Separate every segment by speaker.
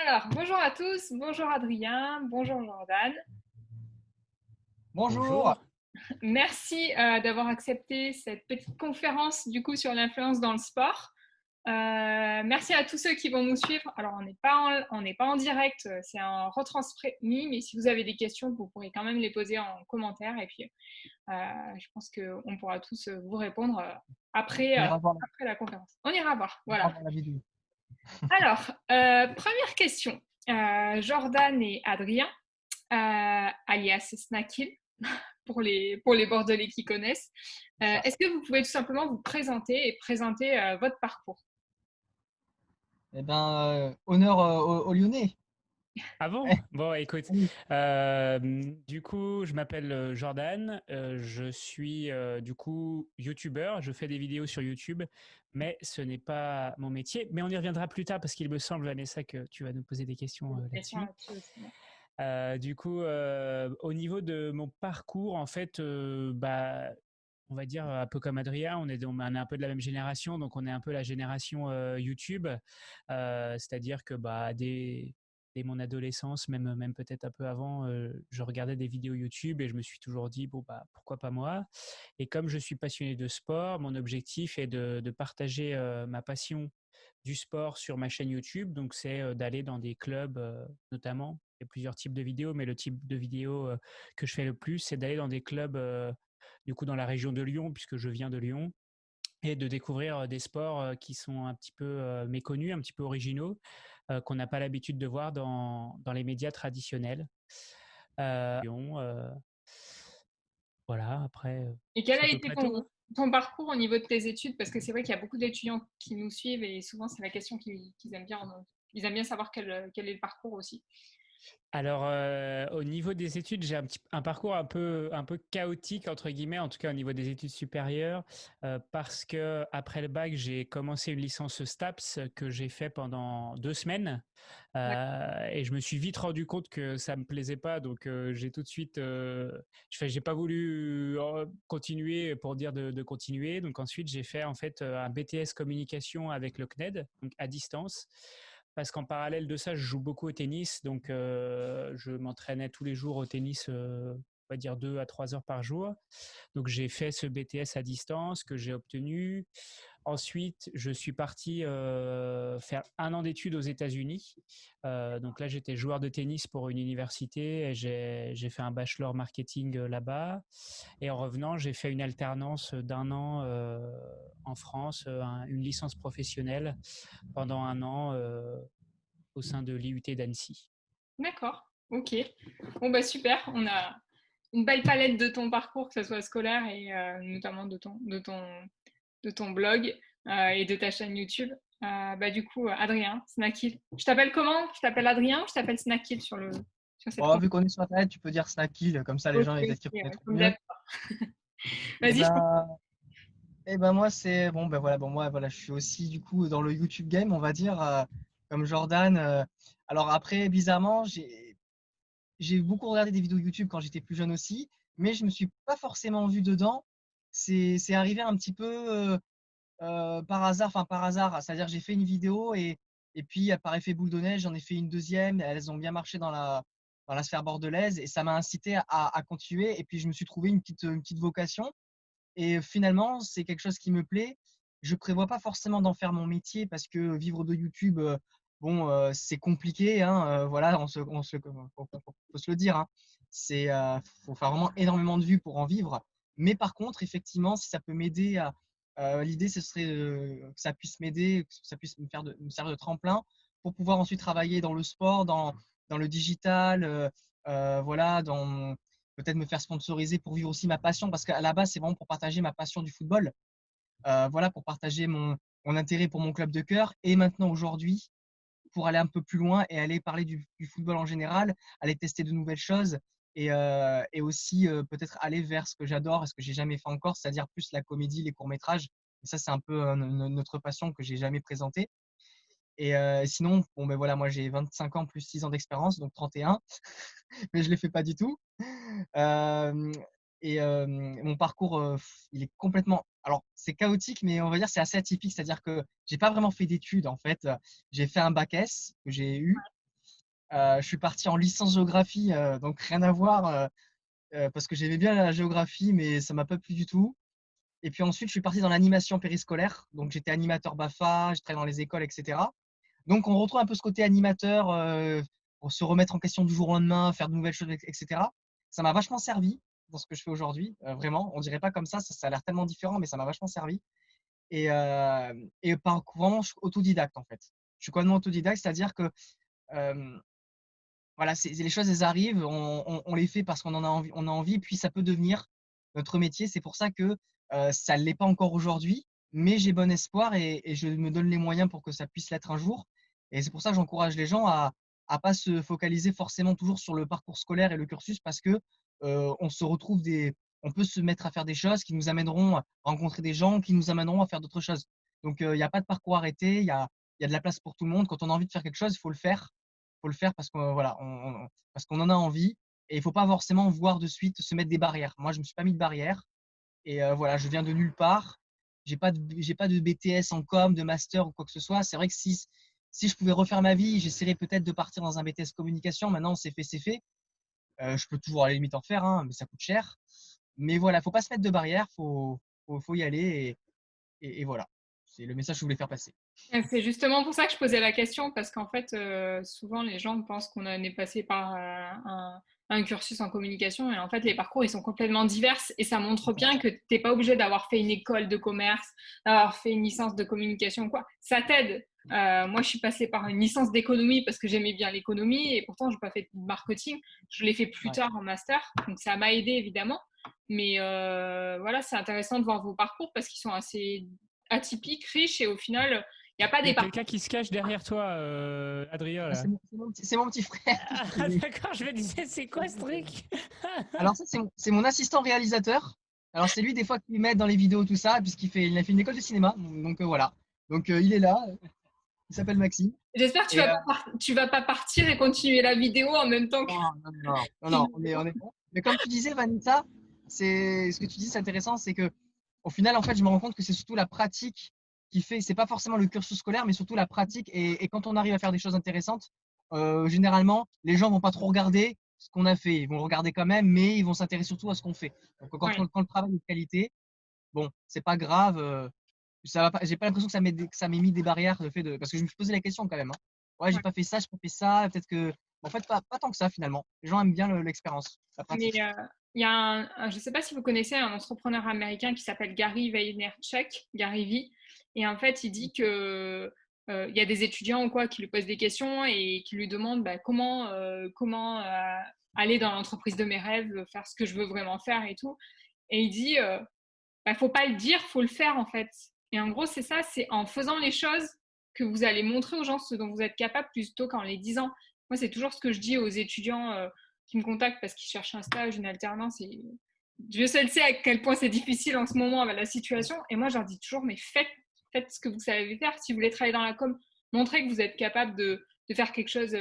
Speaker 1: Alors, bonjour à tous, bonjour Adrien, bonjour Jordan.
Speaker 2: Bonjour.
Speaker 3: Bonjour.
Speaker 1: Merci d'avoir accepté cette petite conférence du coup sur l'influence dans le sport. Merci à tous ceux qui vont nous suivre. Alors, on n'est pas en direct, c'est en retransmis, mais si vous avez des questions, vous pourrez quand même les poser en commentaire. Et puis, je pense qu'on pourra tous vous répondre
Speaker 2: On ira voir
Speaker 1: après la conférence. On ira voir,
Speaker 2: on ira
Speaker 1: voilà.
Speaker 2: voir la vidéo.
Speaker 1: Alors, première question. Jordan et Adrien, alias Snackil, pour les Bordelais qui connaissent.
Speaker 2: C'est ça.
Speaker 1: Est-ce que vous pouvez tout simplement vous présenter et présenter votre parcours?
Speaker 2: Eh ben, honneur aux Lyonnais.
Speaker 3: Ah bon?
Speaker 2: Eh,
Speaker 3: Bon, écoute,
Speaker 2: oui.
Speaker 3: du coup, je m'appelle Jordan, je suis du coup youtubeur, je fais des vidéos sur YouTube, mais ce n'est pas mon métier. Mais on y reviendra plus tard parce qu'il me semble, Vanessa, que tu vas nous poser des questions
Speaker 1: Une question
Speaker 3: là-dessus.
Speaker 1: là-dessus aussi. Ouais.
Speaker 3: Du coup, au niveau de mon parcours, en fait, bah, on va dire un peu comme Adrien, on est un peu de la même génération, donc on est un peu la génération YouTube. C'est-à-dire que bah, dès mon adolescence, même peut-être un peu avant, je regardais des vidéos YouTube et je me suis toujours dit, bon, bah, pourquoi pas moi? Et comme je suis passionné de sport, mon objectif est de partager ma passion du sport sur ma chaîne YouTube. Donc, c'est d'aller dans des clubs, notamment. Il y a plusieurs types de vidéos, mais le type de vidéo que je fais le plus, c'est d'aller dans des clubs, du coup, dans la région de Lyon, puisque je viens de Lyon, et de découvrir des sports qui sont un petit peu méconnus, un petit peu originaux, qu'on n'a pas l'habitude de voir dans les médias traditionnels. Lyon, voilà, après,
Speaker 1: Et quel
Speaker 3: c'est
Speaker 1: a
Speaker 3: à peu
Speaker 1: été
Speaker 3: près tout.
Speaker 1: ton parcours au niveau de tes études? Parce que c'est vrai qu'il y a beaucoup d'étudiants qui nous suivent et souvent c'est la question qu'ils aiment bien. Ils aiment bien savoir quel est le parcours aussi.
Speaker 3: Alors, au niveau des études, j'ai un parcours un peu chaotique, entre guillemets, en tout cas au niveau des études supérieures, parce que après le bac, j'ai commencé une licence STAPS que j'ai fait pendant 2 semaines. Et je me suis vite rendu compte que ça me plaisait pas, donc j'ai tout de suite, j'ai pas voulu continuer pour dire de continuer. Donc ensuite, j'ai fait en fait un BTS communication avec le CNED, donc à distance, parce qu'en parallèle de ça, je joue beaucoup au tennis, donc je m'entraînais tous les jours au tennis, on va dire 2 à 3 heures par jour. Donc j'ai fait ce BTS à distance que j'ai obtenu. Ensuite, je suis parti faire un an d'études aux États-Unis. Donc là, j'étais joueur de tennis pour une université et j'ai fait un bachelor marketing là-bas. Et en revenant, j'ai fait une alternance d'un an en France, une licence professionnelle pendant un an au sein de l'IUT d'Annecy.
Speaker 1: D'accord, ok. Bon bah super, on a une belle palette de ton parcours, que ce soit scolaire et notamment de ton blog et de ta chaîne YouTube. Bah du coup, Adrien, Snackil. Je t'appelle comment? Je t'appelle Adrien ou je t'appelle Snackil sur cette
Speaker 2: Bon,
Speaker 1: compte?
Speaker 2: vu qu'on est sur Internet, tu peux dire Snackil, comme ça les
Speaker 1: Ok,
Speaker 2: gens
Speaker 1: ok,
Speaker 2: peut-être qu'ils
Speaker 1: ouais,
Speaker 2: reconnaîtront
Speaker 1: comme
Speaker 2: mieux.
Speaker 1: d'hab.
Speaker 2: Et
Speaker 1: Vas-y, je t'en
Speaker 2: ben, et ben moi c'est bon ben voilà bon moi voilà je suis aussi du coup dans le YouTube game on va dire comme Jordan. Alors après bizarrement j'ai beaucoup regardé des vidéos YouTube quand j'étais plus jeune aussi, mais je me suis pas forcément vu dedans. C'est arrivé un petit peu par hasard, enfin par hasard, c'est-à-dire j'ai fait une vidéo et puis par effet boule de neige, j'en ai fait une deuxième, elles ont bien marché dans la sphère bordelaise et ça m'a incité à continuer et puis je me suis trouvé une petite vocation et finalement c'est quelque chose qui me plaît. Je prévois pas forcément d'en faire mon métier parce que vivre de YouTube, bon, c'est compliqué, hein, voilà, faut se le dire, hein. Faut faire vraiment énormément de vues pour en vivre. Mais par contre, effectivement, si ça peut m'aider l'idée, ce serait que ça puisse m'aider, que ça puisse me servir de tremplin pour pouvoir ensuite travailler dans le sport, dans le digital, voilà, peut-être me faire sponsoriser pour vivre aussi ma passion, parce qu'à la base, c'est vraiment pour partager ma passion du football, voilà, pour partager mon intérêt pour mon club de cœur. Et maintenant, aujourd'hui, pour aller un peu plus loin et aller parler du football en général, aller tester de nouvelles choses et aussi peut-être aller vers ce que j'adore et ce que j'ai jamais fait encore, c'est-à-dire plus la comédie, les courts-métrages. Et ça, c'est un peu notre passion que j'ai jamais présentée. Et sinon, bon, ben voilà, moi j'ai 25 ans plus 6 ans d'expérience, donc 31, mais je ne les fais pas du tout. Euh, et mon parcours, il est complètement. Alors, c'est chaotique, mais on va dire c'est assez atypique. C'est-à-dire que j'ai pas vraiment fait d'études en fait. J'ai fait un bac S que j'ai eu. Je suis parti en licence géographie, donc rien à voir, parce que j'aimais bien la géographie, mais ça m'a pas plu du tout. Et puis ensuite, je suis parti dans l'animation périscolaire. Donc, j'étais animateur BAFA, je travaillais dans les écoles, etc. Donc, on retrouve un peu ce côté animateur pour se remettre en question du jour au lendemain, faire de nouvelles choses, etc. Ça m'a vachement servi dans ce que je fais aujourd'hui, vraiment. On dirait pas comme ça a l'air tellement différent, mais ça m'a vachement servi. Et par vraiment, je suis autodidacte en fait. Je suis complètement autodidacte, c'est-à-dire que euh, voilà, les choses, elles arrivent, on les fait parce qu'on en a envie, on a envie, puis ça peut devenir notre métier. C'est pour ça que ça ne l'est pas encore aujourd'hui, mais j'ai bon espoir et je me donne les moyens pour que ça puisse l'être un jour. Et c'est pour ça que j'encourage les gens à pas se focaliser forcément toujours sur le parcours scolaire et le cursus parce que on se retrouve on peut se mettre à faire des choses qui nous amèneront à rencontrer des gens, qui nous amèneront à faire d'autres choses. Donc, il n'y a pas de parcours arrêté, il y a de la place pour tout le monde. Quand on a envie de faire quelque chose, il faut le faire. Faut le faire parce qu'on voilà, parce qu'on en a envie et il faut pas forcément voir de suite se mettre des barrières. Moi, je me suis pas mis de barrières et voilà, je viens de nulle part. J'ai pas de BTS en com, de master ou quoi que ce soit. C'est vrai que si je pouvais refaire ma vie, j'essaierais peut-être de partir dans un BTS communication. Maintenant, c'est fait, c'est fait. Je peux toujours à la limite en faire, hein, mais ça coûte cher. Mais voilà, faut pas se mettre de barrières, faut y aller et voilà. C'est le message que je voulais faire passer.
Speaker 1: Et c'est justement pour ça que je posais la question, parce qu'en fait, souvent les gens pensent qu'on est passé par un cursus en communication, et en fait, les parcours, ils sont complètement divers, et ça montre bien que tu n'es pas obligé d'avoir fait une école de commerce, d'avoir fait une licence de communication, quoi. Ça t'aide. Moi, je suis passée par une licence d'économie parce que j'aimais bien l'économie, et pourtant, je n'ai pas fait de marketing. Je l'ai fait plus
Speaker 2: Ouais.
Speaker 1: tard en master, donc ça m'a aidé évidemment. Mais voilà, c'est intéressant de voir vos parcours parce qu'ils sont assez atypiques, riches, et au final, il n'y a pas
Speaker 3: Il y
Speaker 1: des
Speaker 3: a
Speaker 1: parcours.
Speaker 3: quelqu'un qui se cache derrière toi, Adrien,
Speaker 2: Ah,
Speaker 3: là.
Speaker 2: c'est mon petit frère.
Speaker 3: Ah, d'accord, je me disais, c'est quoi ce truc?
Speaker 2: Alors ça, c'est mon assistant réalisateur. Alors c'est lui des fois qui m'aide dans les vidéos, tout ça, puisqu'il il a fait une école de cinéma. Donc voilà. Donc il est là. Il s'appelle Maxime.
Speaker 1: J'espère que
Speaker 2: Et
Speaker 1: tu vas pas partir et continuer la vidéo en même temps que
Speaker 2: non, non, non, non,
Speaker 1: tu
Speaker 2: non,
Speaker 1: nous
Speaker 2: on est bon. Mais comme tu disais, Vanessa, c'est ce que tu dis, c'est intéressant, c'est que au final, en fait, je me rends compte que c'est surtout la pratique qui fait. C'est pas forcément le cursus scolaire, mais surtout la pratique. Et quand on arrive à faire des choses intéressantes, généralement, les gens vont pas trop regarder ce qu'on a fait. Ils vont le regarder quand même, mais ils vont s'intéresser surtout à ce qu'on fait. Donc
Speaker 1: Ouais.
Speaker 2: quand le travail est de qualité, bon, c'est pas grave. Ça va pas, j'ai pas l'impression que ça m'ait mis des barrières le fait de, parce que je me suis posé la question quand même, hein. Ouais, j'ai
Speaker 1: Ouais.
Speaker 2: pas fait ça, j'ai pas fait ça. Peut-être que, en fait, pas tant que ça finalement. Les gens aiment bien l'expérience, la
Speaker 1: Mais
Speaker 2: pratique.
Speaker 1: il y a je ne sais pas si vous connaissez un entrepreneur américain qui s'appelle Gary Vaynerchuk, Gary V. Et en fait, il dit que il y a des étudiants ou quoi qui lui posent des questions et qui lui demandent bah, comment aller dans l'entreprise de mes rêves, faire ce que je veux vraiment faire et tout. Et il dit bah, faut pas le dire, faut le faire en fait. Et en gros, c'est ça, c'est en faisant les choses que vous allez montrer aux gens ce dont vous êtes capable plutôt qu'en les disant. Moi, c'est toujours ce que je dis aux étudiants qui me contactent parce qu'ils cherchent un stage, une alternance. Et Dieu seul sait à quel point c'est difficile en ce moment avec la situation. Et moi, je leur dis toujours, mais faites ce que vous savez faire. Si vous voulez travailler dans la com, montrez que vous êtes capable de faire quelque chose,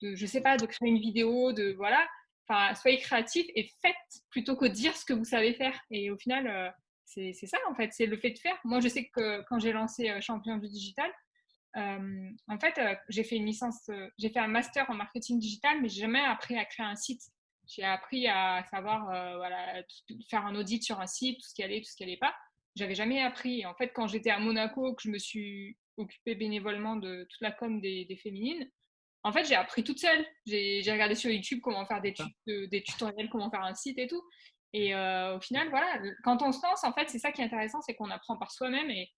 Speaker 1: je sais pas, de créer une vidéo, de voilà. Enfin, soyez créatif et faites plutôt que dire ce que vous savez faire. Et au final, c'est ça en fait, c'est le fait de faire. Moi, je sais que quand j'ai lancé Champion du Digital, en fait, j'ai fait une licence, j'ai fait un master en marketing digital, mais j'ai jamais appris à créer un site. J'ai appris à savoir, voilà, faire un audit sur un site, tout ce qui allait, tout ce qui allait pas. J'avais jamais appris. Et en fait, quand j'étais à Monaco, que je me suis occupée bénévolement de toute la com des féminines, en fait, j'ai appris toute seule. J'ai regardé sur YouTube comment faire des tutoriels, comment faire un site et tout. Et au final, voilà, quand on se lance, en fait, c'est ça qui est intéressant, c'est qu'on apprend par soi-même et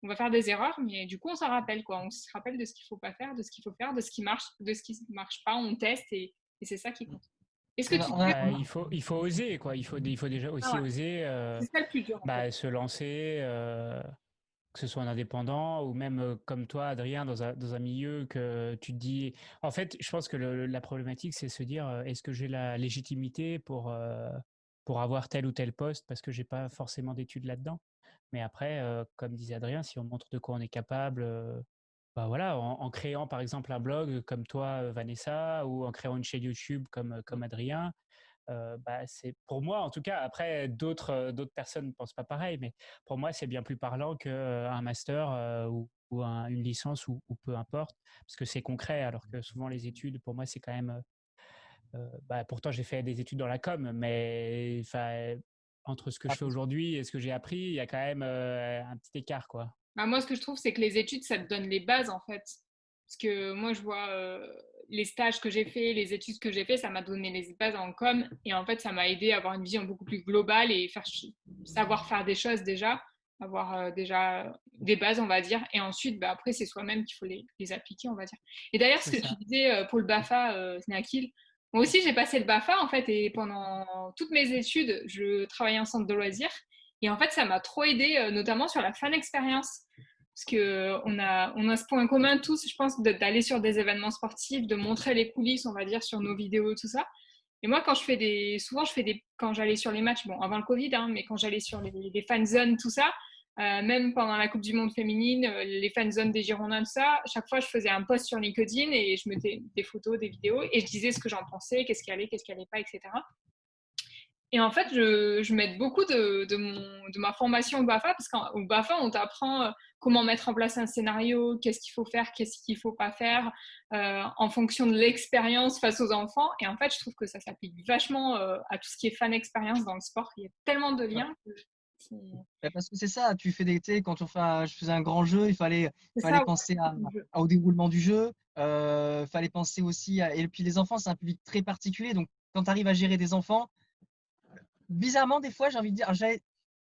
Speaker 1: on va faire des erreurs, mais du coup, on s'en rappelle, quoi. On se rappelle de ce qu'il faut pas faire, de ce qu'il faut faire, de ce qui marche, de ce qui marche pas. On teste et c'est ça qui compte. Est-ce que tu dirais,
Speaker 3: Bah, il faut oser, quoi. Il faut déjà
Speaker 1: ah
Speaker 3: aussi
Speaker 1: ouais,
Speaker 3: oser
Speaker 1: c'est ça le plus dur, en fait.
Speaker 3: bah, se lancer, que ce soit en indépendant ou même comme toi, Adrien, dans un milieu que tu te dis. En fait, je pense que la problématique, c'est se dire est-ce que j'ai la légitimité pour avoir tel ou tel poste parce que j'ai pas forcément d'études là-dedans. Mais après, comme disait Adrien, si on montre de quoi on est capable, bah voilà, en créant par exemple un blog comme toi, Vanessa, ou en créant une chaîne YouTube comme Adrien, bah, c'est pour moi en tout cas. Après, d'autres personnes ne pensent pas pareil, mais pour moi, c'est bien plus parlant qu'un master une licence ou peu importe, parce que c'est concret, alors que souvent les études, pour moi, c'est quand même… pourtant, j'ai fait des études dans la com, mais entre ce que je fais
Speaker 2: Après,
Speaker 3: aujourd'hui et ce que j'ai appris, il y a quand même un petit écart, quoi.
Speaker 1: Bah, moi, ce que je trouve, c'est que les études, ça te donne les bases, en fait. Parce que moi, je vois les stages que j'ai fait, les études que j'ai fait, ça m'a donné les bases en com. Et en fait, ça m'a aidé à avoir une vision beaucoup plus globale et savoir faire des choses déjà, avoir déjà des bases, on va dire. Et ensuite, bah, après, c'est soi-même qu'il faut les appliquer, on va dire. Et d'ailleurs, ce
Speaker 3: C'est
Speaker 1: que tu
Speaker 3: ça.
Speaker 1: disais pour le BAFA, Snakil, moi aussi, j'ai passé le BAFA, en fait, et pendant toutes mes études, je travaillais en centre de loisirs. Et en fait, ça m'a trop aidé, notamment sur la fan expérience. Parce qu'on a ce point commun tous, je pense, d'aller sur des événements sportifs, de montrer les coulisses, on va dire, sur nos vidéos, tout ça. Et moi, souvent, quand j'allais sur les matchs, bon, avant le Covid, hein, mais quand j'allais sur les fan zones, tout ça, même pendant la Coupe du Monde féminine, les fan zones des Girondins, tout ça, chaque fois, je faisais un post sur LinkedIn et je mettais des photos, des vidéos et je disais ce que j'en pensais, qu'est-ce qui allait pas, etc. Et en fait, je m'aide beaucoup de ma formation au BAFA, parce qu'au BAFA, on t'apprend comment mettre en place un scénario, qu'est-ce qu'il faut faire, qu'est-ce qu'il ne faut pas faire, en fonction de l'expérience face aux enfants. Et en fait, je trouve que ça s'applique vachement à tout ce qui est fan expérience dans le sport. Il y a tellement de
Speaker 2: ouais.
Speaker 1: liens.
Speaker 2: Parce que c'est ça, tu fais des, tu sais, quand je faisais un grand jeu,
Speaker 1: C'est
Speaker 2: fallait
Speaker 1: ça,
Speaker 2: penser
Speaker 1: ouais.
Speaker 2: au déroulement du jeu, fallait penser aussi et puis les enfants, c'est un public très particulier, donc quand tu arrives à gérer des enfants, bizarrement, des fois, j'ai envie de dire,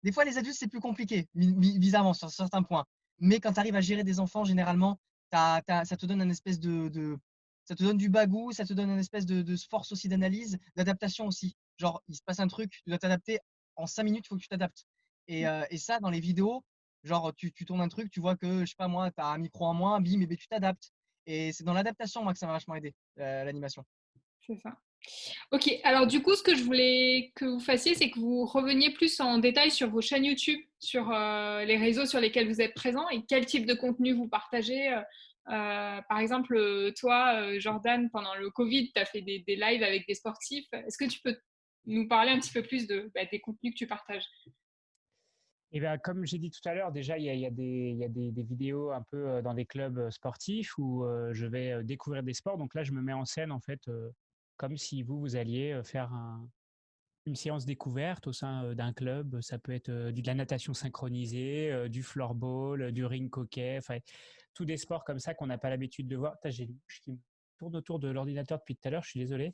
Speaker 2: des fois, les adultes, c'est plus compliqué, bizarrement, sur certains points. Mais quand tu arrives à gérer des enfants, généralement, ça te donne un espèce ça te donne du bagou, ça te donne une espèce de force aussi d'analyse, d'adaptation aussi. Genre, il se passe un truc, tu dois t'adapter. En 5 minutes, il faut que tu t'adaptes. Et ça, dans les vidéos, genre, tu tournes un truc, tu vois que, je sais pas moi, tu as un micro en moins, bim, et ben, tu t'adaptes. Et c'est dans l'adaptation, moi, que ça m'a vachement aidé, l'animation.
Speaker 1: C'est ça. Ok, alors du coup, ce que je voulais que vous fassiez, c'est que vous reveniez plus en détail sur vos chaînes YouTube, sur les réseaux sur lesquels vous êtes présent et quel type de contenu vous partagez. Par exemple, toi, Jordan, pendant le Covid, tu as fait des lives avec des sportifs. Est-ce que tu peux nous parler un petit peu plus des contenus que tu partages?
Speaker 3: Et bien, comme j'ai dit tout à l'heure, déjà, il y a des vidéos un peu dans des clubs sportifs où je vais découvrir des sports. Donc là, je me mets en scène, en fait, comme si vous alliez faire une séance découverte au sein d'un club. Ça peut être de la natation synchronisée, du floorball, du ring hockey, enfin, tous des sports comme ça qu'on n'a pas l'habitude de voir. Putain, j'ai une mouche qui me tourne autour de l'ordinateur depuis tout à l'heure, je suis désolé.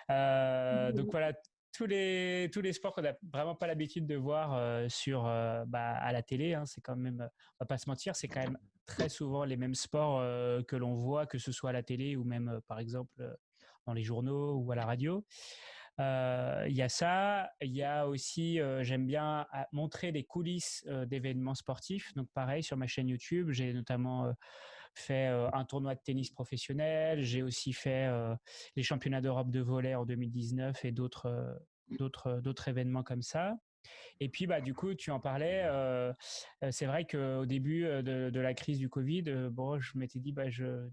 Speaker 3: Donc voilà, tous les sports qu'on n'a vraiment pas l'habitude de voir à la télé, hein, c'est quand même, on va pas se mentir, c'est quand même très souvent les mêmes sports que l'on voit, que ce soit à la télé ou même par exemple dans les journaux ou à la radio. Il y a ça, il y a aussi, j'aime bien montrer les coulisses d'événements sportifs. Donc pareil, sur ma chaîne YouTube, j'ai notamment fait un tournoi de tennis professionnel. J'ai aussi fait les championnats d'Europe de volley en 2019 et d'autres événements comme ça. Et puis, bah, du coup, tu en parlais. C'est vrai qu'au début de la crise du Covid, bon, je m'étais dit, je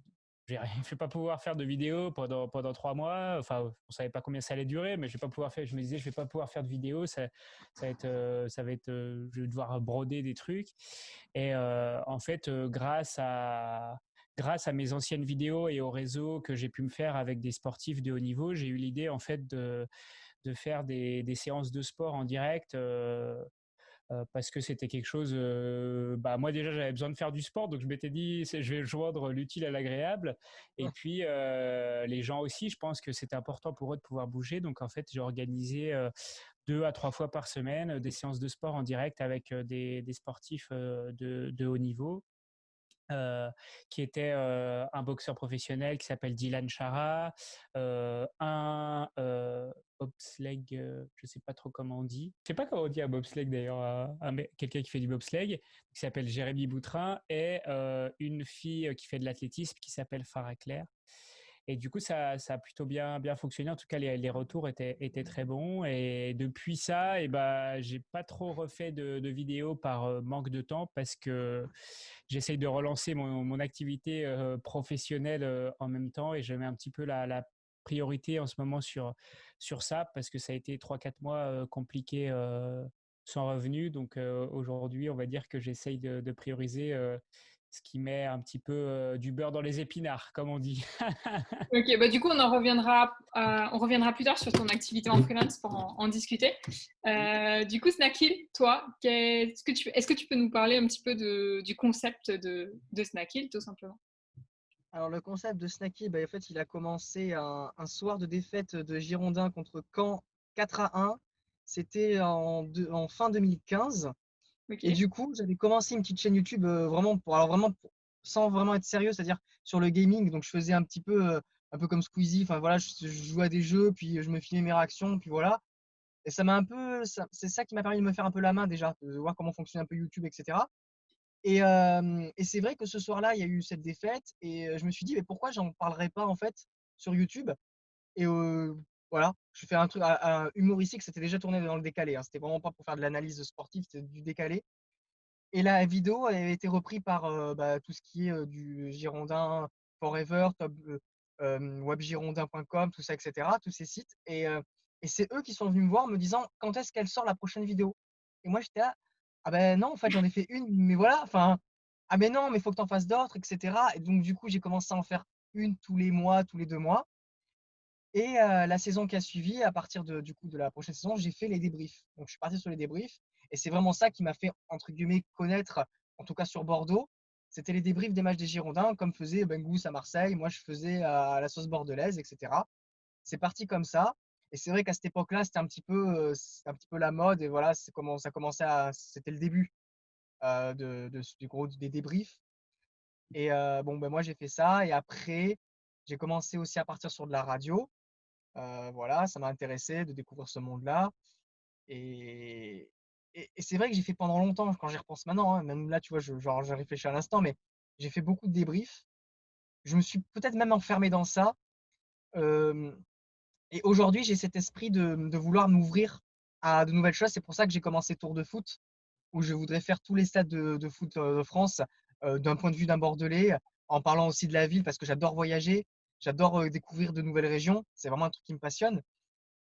Speaker 3: vais pas pouvoir faire de vidéos pendant 3 mois. Enfin, on savait pas combien ça allait durer, mais je vais pas pouvoir faire. Je me disais, je vais pas pouvoir faire de vidéos. Je vais devoir broder des trucs. Et en fait, grâce à mes anciennes vidéos et au réseau que j'ai pu me faire avec des sportifs de haut niveau, j'ai eu l'idée en fait de faire des séances de sport en direct parce que c'était quelque chose. Moi déjà j'avais besoin de faire du sport, donc je m'étais dit je vais joindre l'utile à l'agréable. Et puis les gens aussi, je pense que c'était important pour eux de pouvoir bouger. Donc en fait j'ai organisé 2 à 3 fois par semaine des séances de sport en direct avec des sportifs de haut niveau qui était un boxeur professionnel qui s'appelle Dylan Chara, un bobsleigh, je sais pas trop comment on dit. Je sais pas comment on dit un bobsleigh d'ailleurs, quelqu'un qui fait du bobsleigh, qui s'appelle Jérémy Boutrin, et une fille qui fait de l'athlétisme qui s'appelle Farah Claire. Et du coup, ça a plutôt bien fonctionné. En tout cas, les retours étaient très bons. Et depuis ça, j'ai pas trop refait de vidéos par manque de temps parce que j'essaye de relancer mon activité professionnelle en même temps et je mets un petit peu la priorité en ce moment sur ça parce que ça a été 3 4 mois compliqués sans revenu. Donc aujourd'hui, on va dire que j'essaye de prioriser ce qui met un petit peu du beurre dans les épinards, comme on dit.
Speaker 1: Ok, bah du coup, on reviendra plus tard sur ton activité en freelance pour en discuter. Du coup, Snackil, toi, est-ce que tu peux nous parler un petit peu du concept de Snackil, tout simplement?
Speaker 2: Alors, le concept de Snacky, bah, en fait, il a commencé un soir de défaite de Girondins contre Caen 4-1. C'était en fin 2015.
Speaker 1: Ok,
Speaker 2: Et du coup, j'avais commencé une petite chaîne YouTube sans vraiment être sérieux, c'est-à-dire sur le gaming. Donc, je faisais un peu comme Squeezie. Enfin, voilà, je jouais à des jeux, puis je me filmais mes réactions, puis voilà. Et c'est ça qui m'a permis de me faire un peu la main déjà, de voir comment fonctionne un peu YouTube, etc. Et c'est vrai que ce soir-là, il y a eu cette défaite et je me suis dit: «Mais pourquoi j'en parlerais pas, en fait, sur YouTube?» Et voilà, je fais un truc humoristique, c'était déjà tourné dans le décalé, hein. C'était vraiment pas pour faire de l'analyse sportive, c'était du décalé et la vidéo elle avait été reprise par, bah, tout ce qui est, du Girondin Forever, webgirondin.com, tout ça et cetera, tous ces sites et c'est eux qui sont venus me voir en me disant: «Quand est-ce qu'elle sort la prochaine vidéo?» Et moi j'étais là: «Ah ben non, en fait, j'en ai fait une, mais voilà, enfin, ah mais non, mais faut que tu en fasses d'autres» et cetera et donc du coup, j'ai commencé à en faire une tous les mois, tous les 2 mois et la saison qui a suivi, à partir du coup de la prochaine saison, j'ai fait les débriefs. Donc je suis parti sur les débriefs et c'est vraiment ça qui m'a fait entre guillemets «connaître», en tout cas sur Bordeaux. C'était les débriefs des matchs des Girondins comme faisait Bengouz à Marseille, moi je faisais à la sauce bordelaise et cetera. C'est parti comme ça et c'est vrai qu'à cette époque-là, c'était un petit peu la mode et voilà, c'est comment ça commençait à c'était le début, du gros des débriefs et bon, ben, moi j'ai fait ça et après, j'ai commencé aussi à partir sur de la radio. Voilà, ça m'a intéressé de découvrir ce monde-là et et c'est vrai que j'ai fait pendant longtemps, quand j'y repense maintenant, hein, même là, tu vois, je réfléchis à l'instant, mais j'ai fait beaucoup de débriefs. Je me suis peut-être même enfermé dans ça, hem et aujourd'hui, j'ai cet esprit de vouloir m'ouvrir à de nouvelles choses. C'est pour ça que j'ai commencé Tour de foot, où je voudrais faire tous les stades de foot, de France, d'un point de vue d'un Bordelais, en parlant aussi de la ville parce que j'adore voyager, j'adore, découvrir de nouvelles régions. C'est vraiment un truc qui me passionne.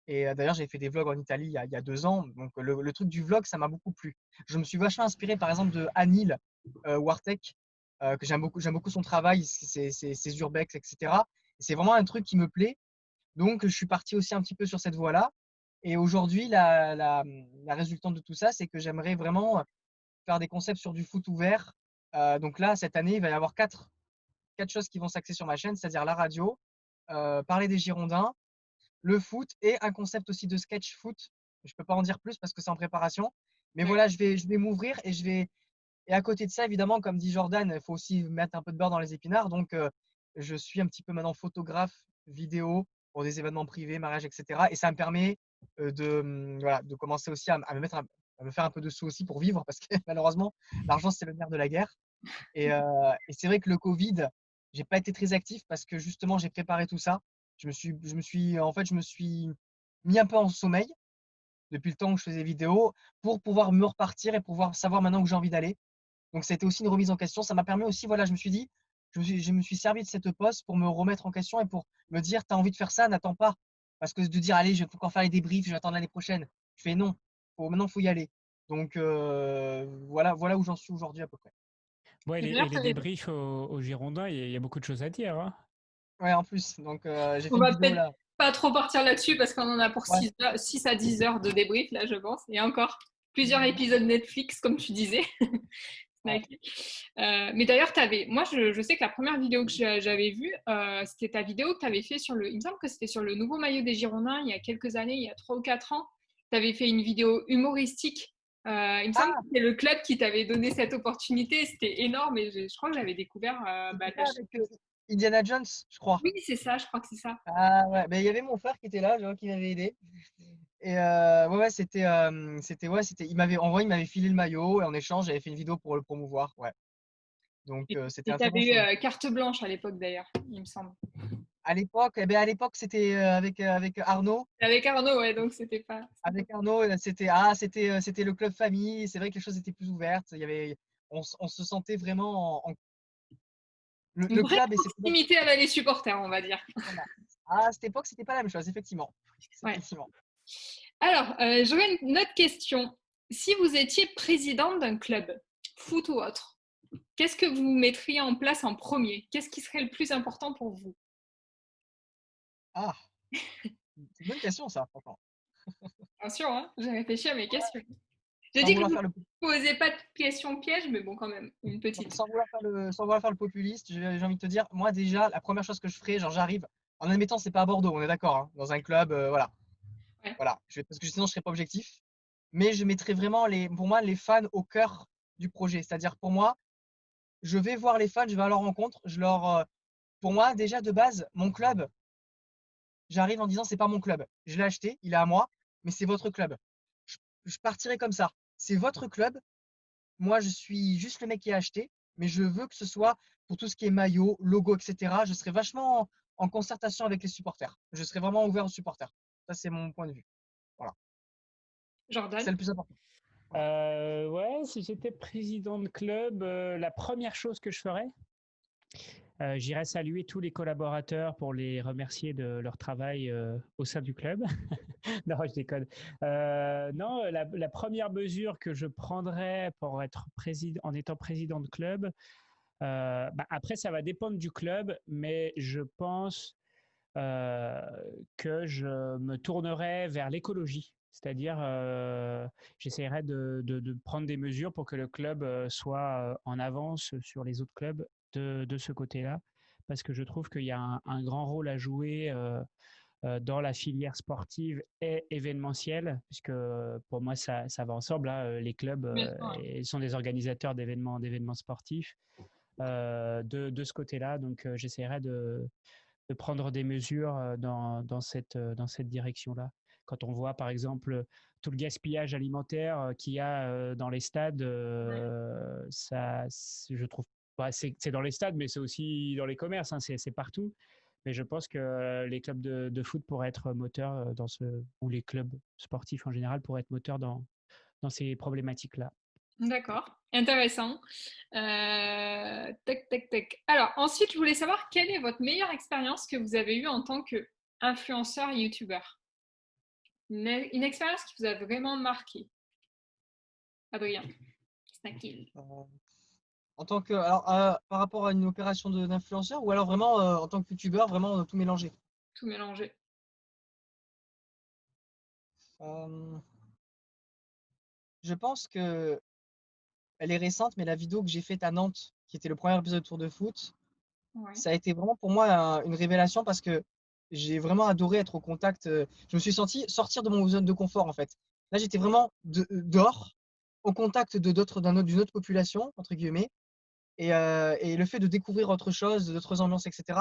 Speaker 2: Et d'ailleurs, j'ai fait des vlogs en Italie il y a 2 ans, donc le truc du vlog, ça m'a beaucoup plu. Je me suis vachement inspiré, par exemple, de Anil Wartek, que j'aime beaucoup son travail, ses urbex, et cetera. C'est vraiment un truc qui me plaît, donc je suis parti aussi un petit peu sur cette voie-là. Et aujourd'hui, la résultante de tout ça, c'est que j'aimerais vraiment faire des concepts sur du foot ouvert. Donc là, cette année, il va y avoir quatre choses qui vont s'axer sur ma chaîne, c'est-à-dire la radio, parler des Girondins, le foot et un concept aussi de sketch foot. Je peux pas en dire plus parce que c'est en préparation. Mais
Speaker 1: d'accord.
Speaker 2: voilà, je vais m'ouvrir et à côté de ça, évidemment, comme dit Jordan, il faut aussi mettre un peu de beurre dans les épinards. Donc, je suis un petit peu maintenant photographe vidéo pour des événements privés, mariage, etc. Et ça me permet voilà, de commencer aussi à me faire un peu de sous aussi pour vivre parce que malheureusement, l'argent, c'est le nerf de la guerre. Et c'est vrai que le Covid, j'ai pas été très actif parce que justement, j'ai préparé tout ça. Je me suis mis un peu en sommeil depuis le temps que je faisais vidéo pour pouvoir me repartir et pouvoir savoir maintenant où j'ai envie d'aller. Donc, c'était aussi une remise en question. Ça m'a permis aussi, voilà, je me suis dit, je me suis servi de cette poste pour me remettre en question et pour me dire, tu as envie de faire ça, n'attends pas. Parce que de dire, allez, je vais encore faire les débriefs, je vais attendre l'année prochaine. Je fais non, maintenant, il faut y aller. Donc, voilà où j'en suis aujourd'hui à peu près.
Speaker 3: Ouais,
Speaker 1: Et
Speaker 3: et
Speaker 1: d'ailleurs,
Speaker 3: les débriefs aux Girondins, il y a beaucoup de choses à dire, hein.
Speaker 2: Ouais, en plus. Donc, j'ai
Speaker 1: on
Speaker 2: fait une
Speaker 1: va
Speaker 2: vidéo
Speaker 1: peut-être
Speaker 2: là.
Speaker 1: pas trop partir là-dessus parce qu'on en a pour
Speaker 2: Ouais.
Speaker 1: 6 à 10 heures de débrief, là, je pense. Et encore plusieurs épisodes Netflix, comme tu disais.
Speaker 2: Ouais.
Speaker 1: Mais d'ailleurs, moi, je sais que la première vidéo que j'avais vue, c'était ta vidéo que tu avais fait il me semble que c'était sur le nouveau maillot des Girondins il y a quelques années, il y a 3 ou 4 ans. Tu avais fait une vidéo humoristique. Il me semble que
Speaker 2: Ah,
Speaker 1: c'était le club qui t'avait donné cette opportunité. C'était énorme et je crois que j'avais découvert
Speaker 2: c'était
Speaker 1: ta
Speaker 2: pas
Speaker 1: chaîne.
Speaker 2: avec Indiana Jones, je crois.
Speaker 1: Oui, c'est ça, je crois que c'est ça.
Speaker 2: Ah ouais, ben il y avait mon frère qui était là, genre, qui m'avait aidé. Et ouais, ouais, il m'avait filé le maillot et en échange, j'avais fait une vidéo pour le promouvoir. Ouais. Donc, c'était
Speaker 1: Et
Speaker 2: un
Speaker 1: tu
Speaker 2: très bon
Speaker 1: avais eu
Speaker 2: souvenir.
Speaker 1: carte blanche à l'époque d'ailleurs, il me semble.
Speaker 2: À l'époque, c'était avec Arnaud.
Speaker 1: Avec Arnaud, ouais, donc c'était pas.
Speaker 2: Avec Arnaud, c'était le club famille. C'est vrai que les choses étaient plus ouvertes. On se sentait vraiment
Speaker 1: Une
Speaker 2: le
Speaker 1: vraie
Speaker 2: club et cette époque.
Speaker 1: proximité avec les supporters, on va dire.
Speaker 2: Voilà. À cette époque, c'était pas la même chose, effectivement.
Speaker 1: Ouais.
Speaker 2: Effectivement.
Speaker 1: Alors, j'aurais une autre question. Si vous étiez présidente d'un club, foot ou autre, qu'est-ce que vous mettriez en place en premier? Qu'est-ce qui serait le plus important pour vous?
Speaker 2: Ah, c'est une bonne question ça, franchement.
Speaker 1: Bien sûr, hein, j'ai réfléchi à mes questions. Je
Speaker 2: Sans
Speaker 1: dis que
Speaker 2: vouloir
Speaker 1: vous
Speaker 2: faire le,
Speaker 1: ne posez pas de questions pièges, mais bon, quand même, une petite.
Speaker 2: sans vouloir faire le populiste, j'ai envie de te dire, moi déjà, la première chose que je ferais, genre j'arrive, en admettant c'est pas à Bordeaux, on est d'accord, hein, dans un club, voilà,
Speaker 1: Ouais.
Speaker 2: voilà, parce que sinon je serais pas objectif, mais je mettrais vraiment pour moi les fans au cœur du projet. C'est-à-dire pour moi, je vais voir les fans, je vais à leur rencontre, pour moi déjà de base, mon club, j'arrive en disant c'est pas mon club, je l'ai acheté, il est à moi, mais c'est votre club. Je, je partirai comme ça, c'est votre club. Moi, je suis juste le mec qui a acheté, mais je veux que ce soit pour tout ce qui est maillot, logo, etc. Je serai vachement en concertation avec les supporters. Je serai vraiment ouvert aux supporters. Ça, c'est mon point de vue. Voilà. C'est
Speaker 1: Jordan?
Speaker 2: le plus important. Voilà.
Speaker 3: Ouais, si j'étais président de club, la première chose que je ferais, j'irais saluer tous les collaborateurs pour les remercier de leur travail au sein du club. Non, je déconne. Non, la première mesure que je prendrais pour être président, en étant président de club, bah, après, ça va dépendre du club, mais je pense euh, que je me tournerai vers l'écologie. C'est-à-dire, j'essaierai de prendre des mesures pour que le club soit en avance sur les autres clubs de ce côté-là, parce que je trouve qu'il y a un grand rôle à jouer dans la filière sportive et événementielle, puisque pour moi, ça va ensemble. Là, les clubs
Speaker 1: Bien sûr, ouais.
Speaker 3: ils sont des organisateurs d'événements sportifs de ce côté-là. Donc, j'essaierai de prendre des mesures dans cette direction-là. Quand on voit, par exemple, tout le gaspillage alimentaire qu'il y a dans les stades,
Speaker 1: Ouais.
Speaker 3: ça, je trouve, bah, c'est dans les stades, mais c'est aussi dans les commerces, hein, c'est partout. Mais je pense que les clubs de foot pourraient être moteurs ou les clubs sportifs en général pourraient être moteurs dans ces problématiques-là.
Speaker 1: D'accord, intéressant. Tac, tac, tac. Alors, ensuite, je voulais savoir quelle est votre meilleure expérience que vous avez eue en tant qu'influenceur youtubeur? Une expérience qui vous a vraiment marqué. Adrien, Snackil.
Speaker 2: Par rapport à une opération d'influenceur ou alors vraiment en tant que youtubeur, vraiment tout mélangé.
Speaker 1: Tout mélangé.
Speaker 2: Euh, je pense que elle est récente, mais la vidéo que j'ai faite à Nantes, qui était le premier épisode de Tour de foot,
Speaker 1: Ouais.
Speaker 2: ça a été vraiment pour moi une révélation parce que j'ai vraiment adoré être au contact. Je me suis senti sortir de mon zone de confort en fait. Là, j'étais vraiment dehors, au contact d'une autre population, entre guillemets. Et le fait de découvrir autre chose, d'autres ambiances, etc.,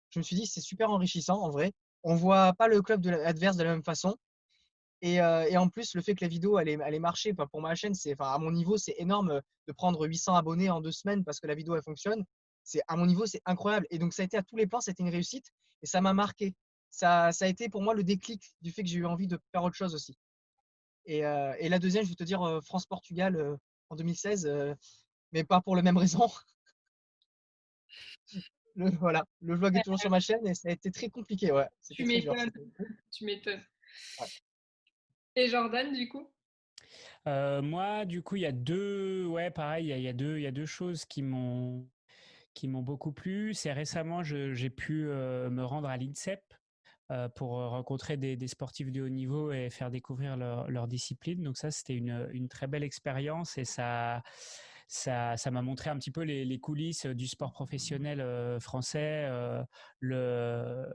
Speaker 2: je me suis dit, c'est super enrichissant en vrai. On voit pas le club adverse de la même façon. Et en plus, le fait que la vidéo, elle est marché, pour ma chaîne, à mon niveau, c'est énorme de prendre 800 abonnés en 2 semaines parce que la vidéo, elle fonctionne. À mon niveau, c'est incroyable. Et donc, ça a été à tous les plans, c'était une réussite et ça m'a marqué. Ça a été pour moi le déclic du fait que j'ai eu envie de faire autre chose aussi. Et la deuxième, je vais te dire France-Portugal en 2016, mais pas pour la même raison. Voilà, le vlog est toujours sur ma chaîne et ça a été très compliqué. Ouais,
Speaker 1: Tu
Speaker 2: c'était très dur.
Speaker 1: m'étonnes, tu m'étonnes.
Speaker 2: Ouais.
Speaker 1: Et Jordan, du coup?
Speaker 3: Moi, du coup, il y a ouais, pareil, il y a deux choses qui m'ont beaucoup plu. C'est récemment, j'ai pu me rendre à l'INSEP pour rencontrer des sportifs de haut niveau et faire découvrir leur discipline. Donc ça, c'était une très belle expérience et ça m'a montré un petit peu les coulisses du sport professionnel français, le,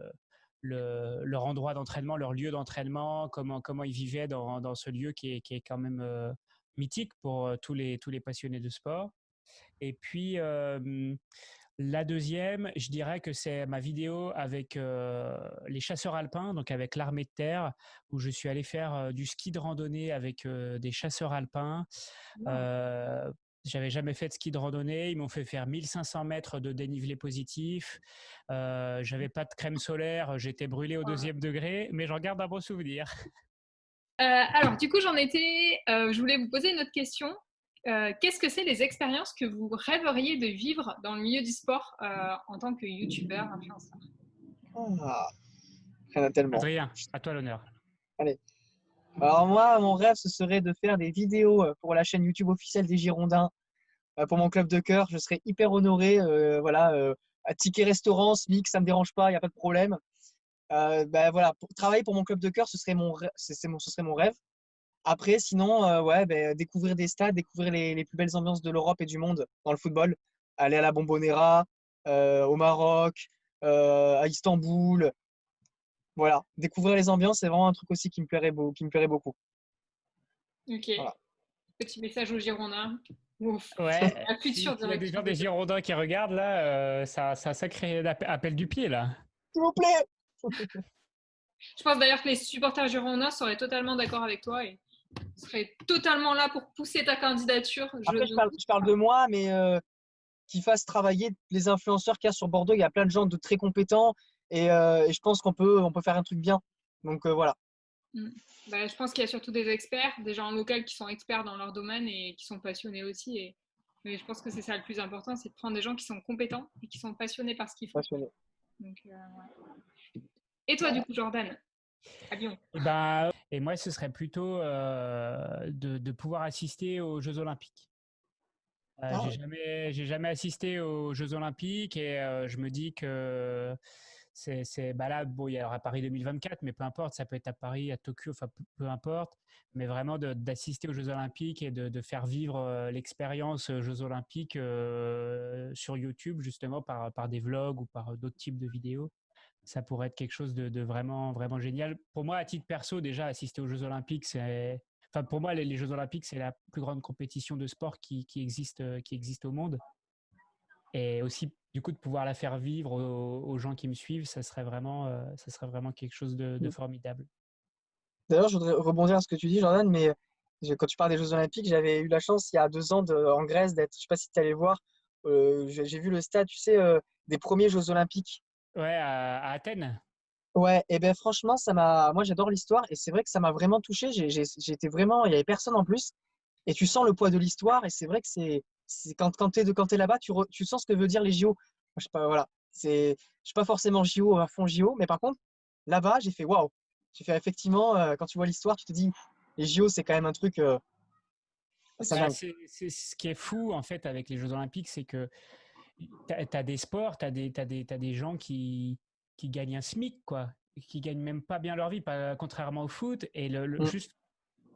Speaker 3: leur endroit d'entraînement, leur lieu d'entraînement, comment ils vivaient dans ce lieu qui est quand même mythique pour tous les passionnés de sport. Et puis, la deuxième, je dirais que c'est ma vidéo avec les chasseurs alpins, donc avec l'armée de terre, où je suis allé faire du ski de randonnée avec des chasseurs alpins.
Speaker 1: Non.
Speaker 3: Euh, J'avais jamais fait de ski de randonnée. Ils m'ont fait faire 1500 mètres de dénivelé positif. J'avais pas de crème solaire. J'étais brûlé au
Speaker 1: Voilà.
Speaker 3: 2e degré, mais j'en garde un bon souvenir.
Speaker 1: Alors, du coup, je voulais vous poser une autre question. Qu'est-ce que c'est les expériences que vous rêveriez de vivre dans le milieu du sport en tant que youtubeur, influenceur?
Speaker 2: Ah, il y en a tellement.
Speaker 3: Adrien, à toi l'honneur.
Speaker 2: Allez. Alors moi, mon rêve, ce serait de faire des vidéos pour la chaîne YouTube officielle des Girondins pour mon club de cœur, je serais hyper honoré. Voilà, à ticket restaurant, SMIC, ça me dérange pas, il n'y a pas de problème. Voilà, travailler pour mon club de cœur, ce serait ce serait mon rêve. Après, sinon, ouais, découvrir des stades, découvrir les plus belles ambiances de l'Europe et du monde dans le football. Aller à la Bombonera, au Maroc, à Istanbul. Voilà, découvrir les ambiances, c'est vraiment un truc aussi qui me plairait beaucoup.
Speaker 1: Ok.
Speaker 2: Voilà.
Speaker 1: Petit message aux Girondins. Ouf.
Speaker 3: Ouais,
Speaker 1: La future
Speaker 3: s'il y a des gens
Speaker 1: direction
Speaker 3: des Girondins qui regardent là, ça crée appel du pied là.
Speaker 2: S'il vous plaît!
Speaker 1: Je pense d'ailleurs que les supporters girondins seraient totalement d'accord avec toi et seraient totalement là pour pousser ta candidature.
Speaker 2: Après, je parle de moi, mais qui fasse travailler les influenceurs qu'il y a sur Bordeaux. Il y a plein de gens de très compétents et je pense on peut faire un truc bien. Donc voilà.
Speaker 1: Je pense qu'il y a surtout des experts, des gens locaux qui sont experts dans leur domaine et qui sont passionnés aussi. Mais je pense que c'est ça le plus important, c'est de prendre des gens qui sont compétents et qui sont passionnés par ce qu'ils font.
Speaker 2: Passionné.
Speaker 1: Donc, ouais. Et toi, du coup, Jordan, à Lyon?
Speaker 3: Et moi, ce serait plutôt de pouvoir assister aux Jeux Olympiques. J'ai jamais assisté aux Jeux Olympiques et je me dis que là, bon, il y aura Paris 2024, mais peu importe, ça peut être à Paris, à Tokyo, enfin peu importe, mais vraiment d'assister aux Jeux Olympiques et de faire vivre l'expérience Jeux Olympiques sur YouTube, justement par des vlogs ou par d'autres types de vidéos. Ça pourrait être quelque chose de vraiment, vraiment génial. Pour moi, à titre perso, déjà, assister aux Jeux Olympiques, enfin, pour moi, les Jeux Olympiques, c'est la plus grande compétition de sport qui existe au monde. Et aussi, du coup, de pouvoir la faire vivre aux gens qui me suivent, ça serait vraiment quelque chose de formidable.
Speaker 2: D'ailleurs, je voudrais rebondir à ce que tu dis, Jordan, mais quand tu parles des Jeux Olympiques, j'avais eu la chance il y a 2 ans en Grèce d'être, je sais pas si tu allé voir, j'ai vu le stade, tu sais, des premiers Jeux Olympiques.
Speaker 3: Ouais, à Athènes.
Speaker 2: Ouais, et ben franchement, moi j'adore l'histoire et c'est vrai que ça m'a vraiment touché. J'ai été vraiment, il y avait personne en plus et tu sens le poids de l'histoire et c'est vrai que quand t'es là-bas, tu sens ce que veut dire les JO. Je sais pas, voilà, je suis pas forcément JO à fond JO, mais par contre là-bas j'ai fait waouh. J'ai fait effectivement, quand tu vois l'histoire, tu te dis les JO c'est quand même un truc, c'est dingue.
Speaker 3: C'est ce qui est fou, en fait, avec les Jeux Olympiques, c'est que t'as des sports, t'as des gens qui gagnent un SMIC, quoi, qui gagnent même pas bien leur vie, contrairement au foot. Et
Speaker 2: Mm.
Speaker 3: juste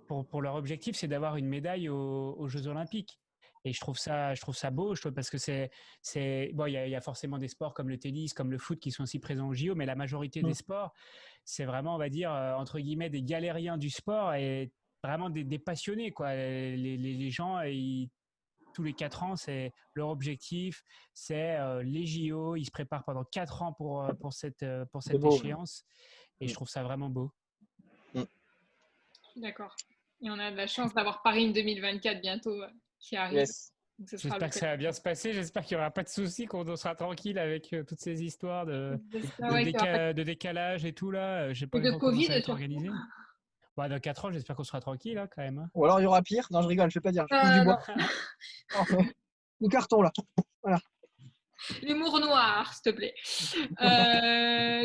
Speaker 3: pour leur objectif, c'est d'avoir une médaille aux Jeux Olympiques. Et je trouve ça beau, parce que bon, il y a forcément des sports comme le tennis, comme le foot qui sont aussi présents au JO, mais la majorité des sports, c'est vraiment, on va dire, entre guillemets, des galériens du sport et vraiment des passionnés, quoi. Les gens, tous les 4 ans, c'est leur objectif, c'est les JO. Ils se préparent pendant 4 ans pour
Speaker 2: C'est
Speaker 3: cette
Speaker 2: beau.
Speaker 3: échéance. Et je trouve ça vraiment beau.
Speaker 2: Mm.
Speaker 1: D'accord. Et on a de la chance d'avoir Paris 2024 bientôt qui arrive.
Speaker 2: Yes.
Speaker 1: Donc, ce sera
Speaker 3: J'espère que ça va bien se passer. J'espère qu'il n'y aura pas de soucis, qu'on sera tranquille avec toutes ces histoires de décalage et tout là. Je sais pas
Speaker 1: de
Speaker 3: comment
Speaker 1: Covid
Speaker 3: ça va être
Speaker 1: surtout.
Speaker 3: organisé. Bon, dans 4 ans, j'espère qu'on sera tranquille là, quand même, hein.
Speaker 2: Ou alors il y aura pire. Non, je rigole, je vais pas dire, je pousse du
Speaker 1: Non.
Speaker 2: bois. Du carton là. Voilà.
Speaker 1: L'humour noir, s'il te plaît.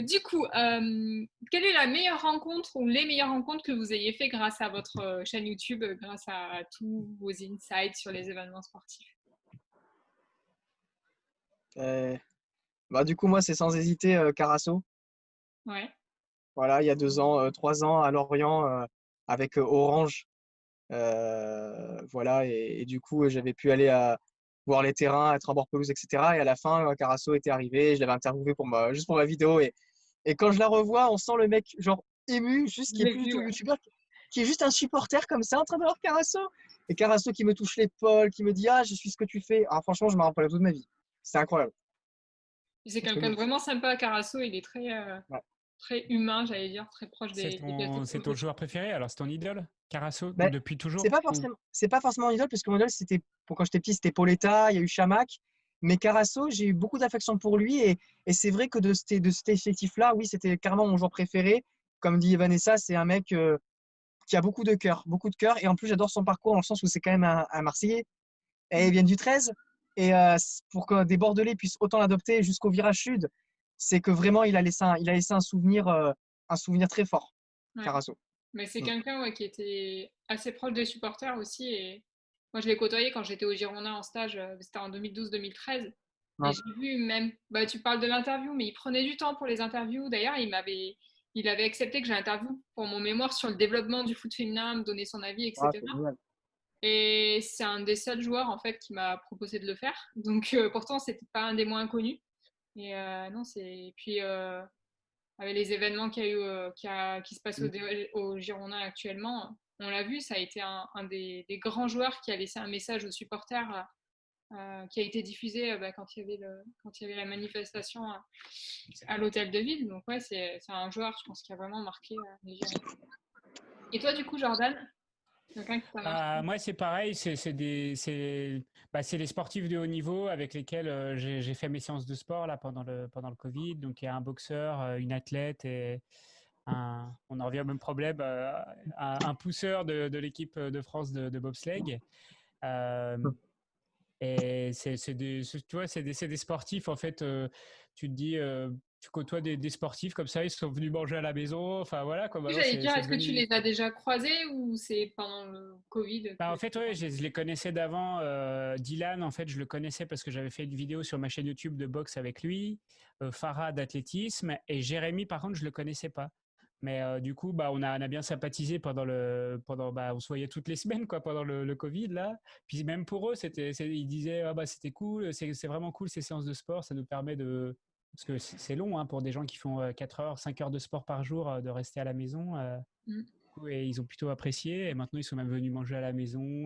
Speaker 1: Du coup, quelle est la meilleure rencontre ou les meilleures rencontres que vous ayez fait grâce à votre chaîne YouTube, grâce à tous vos insights sur les événements sportifs?
Speaker 2: Du coup, moi, c'est sans hésiter Carasso.
Speaker 1: Ouais.
Speaker 2: Voilà, il y a 2 ans, 3 ans à Lorient avec Orange. Voilà, et du coup, j'avais pu aller voir les terrains, être en bord pelouse, etc. Et à la fin, Carasso était arrivé. Je l'avais interviewé juste pour ma vidéo. Et quand je la revois, on sent le mec genre ému, juste
Speaker 1: Je
Speaker 2: qui est
Speaker 1: l'ai
Speaker 2: plus du
Speaker 1: vu,
Speaker 2: tout
Speaker 1: ouais.
Speaker 2: youtubeur, qui est juste un supporter comme ça en train de voir Carasso. Et Carasso qui me touche l'épaule, qui me dit ah, je suis ce que tu fais. Alors franchement, je me rappelle toute ma vie. C'est incroyable.
Speaker 1: C'est
Speaker 2: Un truc de
Speaker 1: quelqu'un de
Speaker 2: ouf.
Speaker 1: vraiment sympa, Carasso. Il est
Speaker 2: Ouais.
Speaker 1: très humain, j'allais dire, très proche
Speaker 3: C'est
Speaker 1: des pièces.
Speaker 3: c'est ton joueur préféré? Alors, c'est ton idole, Carasso,
Speaker 2: Ben,
Speaker 3: depuis toujours?
Speaker 2: c'est pas forcément mon idole, parce que mon idole, quand j'étais petit, c'était Pauletta, il y a eu Chamac. Mais Carasso, j'ai eu beaucoup d'affection pour lui. Et c'est vrai que de cet effectif-là, oui, c'était carrément mon joueur préféré. Comme dit Vanessa, c'est un mec qui a beaucoup de cœur, beaucoup de cœur. Et en plus, j'adore son parcours dans le sens où c'est quand même un Marseillais. Et il vient du 13. Et pour que des Bordelais puissent autant l'adopter jusqu'au virage sud, c'est que vraiment, il a laissé un souvenir très fort,
Speaker 1: Ouais.
Speaker 2: Carasso.
Speaker 1: Mais c'est
Speaker 2: Mm.
Speaker 1: quelqu'un qui était assez proche des supporters aussi. Moi, je l'ai côtoyé quand j'étais au Girondin en stage, c'était en 2012-2013. Et
Speaker 2: Ouais.
Speaker 1: j'ai vu même, bah, tu parles de l'interview, mais il prenait du temps pour les interviews. D'ailleurs, il avait accepté que j'interviewe pour mon mémoire sur le développement du foot féminin, me donner son avis,
Speaker 2: Ouais,
Speaker 1: etc.
Speaker 2: c'est génial.
Speaker 1: Et c'est un des seuls joueurs en fait qui m'a proposé de le faire. Donc pourtant, c'était pas un des moins connus. Et non, c'est. Puis avec les événements qu'il y a eu, qui se passent au Girondin actuellement, on l'a vu, ça a été un des grands joueurs qui a laissé un message aux supporters qui a été diffusé bah, quand il y avait la manifestation à l'hôtel de ville. Donc ouais, c'est un joueur, je pense, qui a vraiment marqué les Girondins. Et toi, du coup, Jordan, quelqu'un qui t'a marqué?
Speaker 3: Moi, c'est pareil, c'est les sportifs de haut niveau avec lesquels j'ai fait mes séances de sport là pendant le Covid. Donc, il y a un boxeur, une athlète et on en revient au même problème, un pousseur de l'équipe de France de bobsleigh. Euh, et tu vois, c'est des sportifs, en fait, tu te dis, tu côtoies des sportifs comme ça, ils sont venus manger à la maison. Enfin, voilà, quoi,
Speaker 1: Oui,
Speaker 3: maintenant,
Speaker 1: j'allais dire,
Speaker 3: c'est
Speaker 1: est-ce que tu
Speaker 3: devenu.
Speaker 1: les as déjà croisés ou c'est pendant le Covid
Speaker 3: Bah,
Speaker 1: que...
Speaker 3: en fait, ouais, je les connaissais d'avant. Dylan, en fait, je le connaissais parce que j'avais fait une vidéo sur ma chaîne YouTube de boxe avec lui, Farah d'athlétisme, et Jérémy, par contre, je le connaissais pas. Mais du coup, bah, on a bien sympathisé bah, on se voyait toutes les semaines, quoi, pendant le Covid, là. Puis même pour eux, ils disaient, ah, bah, c'était cool, c'est vraiment cool ces séances de sport, ça nous permet parce que c'est long, hein, pour des gens qui font 4 heures, 5 heures de sport par jour, de rester à la maison.
Speaker 1: Mm.
Speaker 3: Et ils ont plutôt apprécié. Et maintenant, ils sont même venus manger à la maison.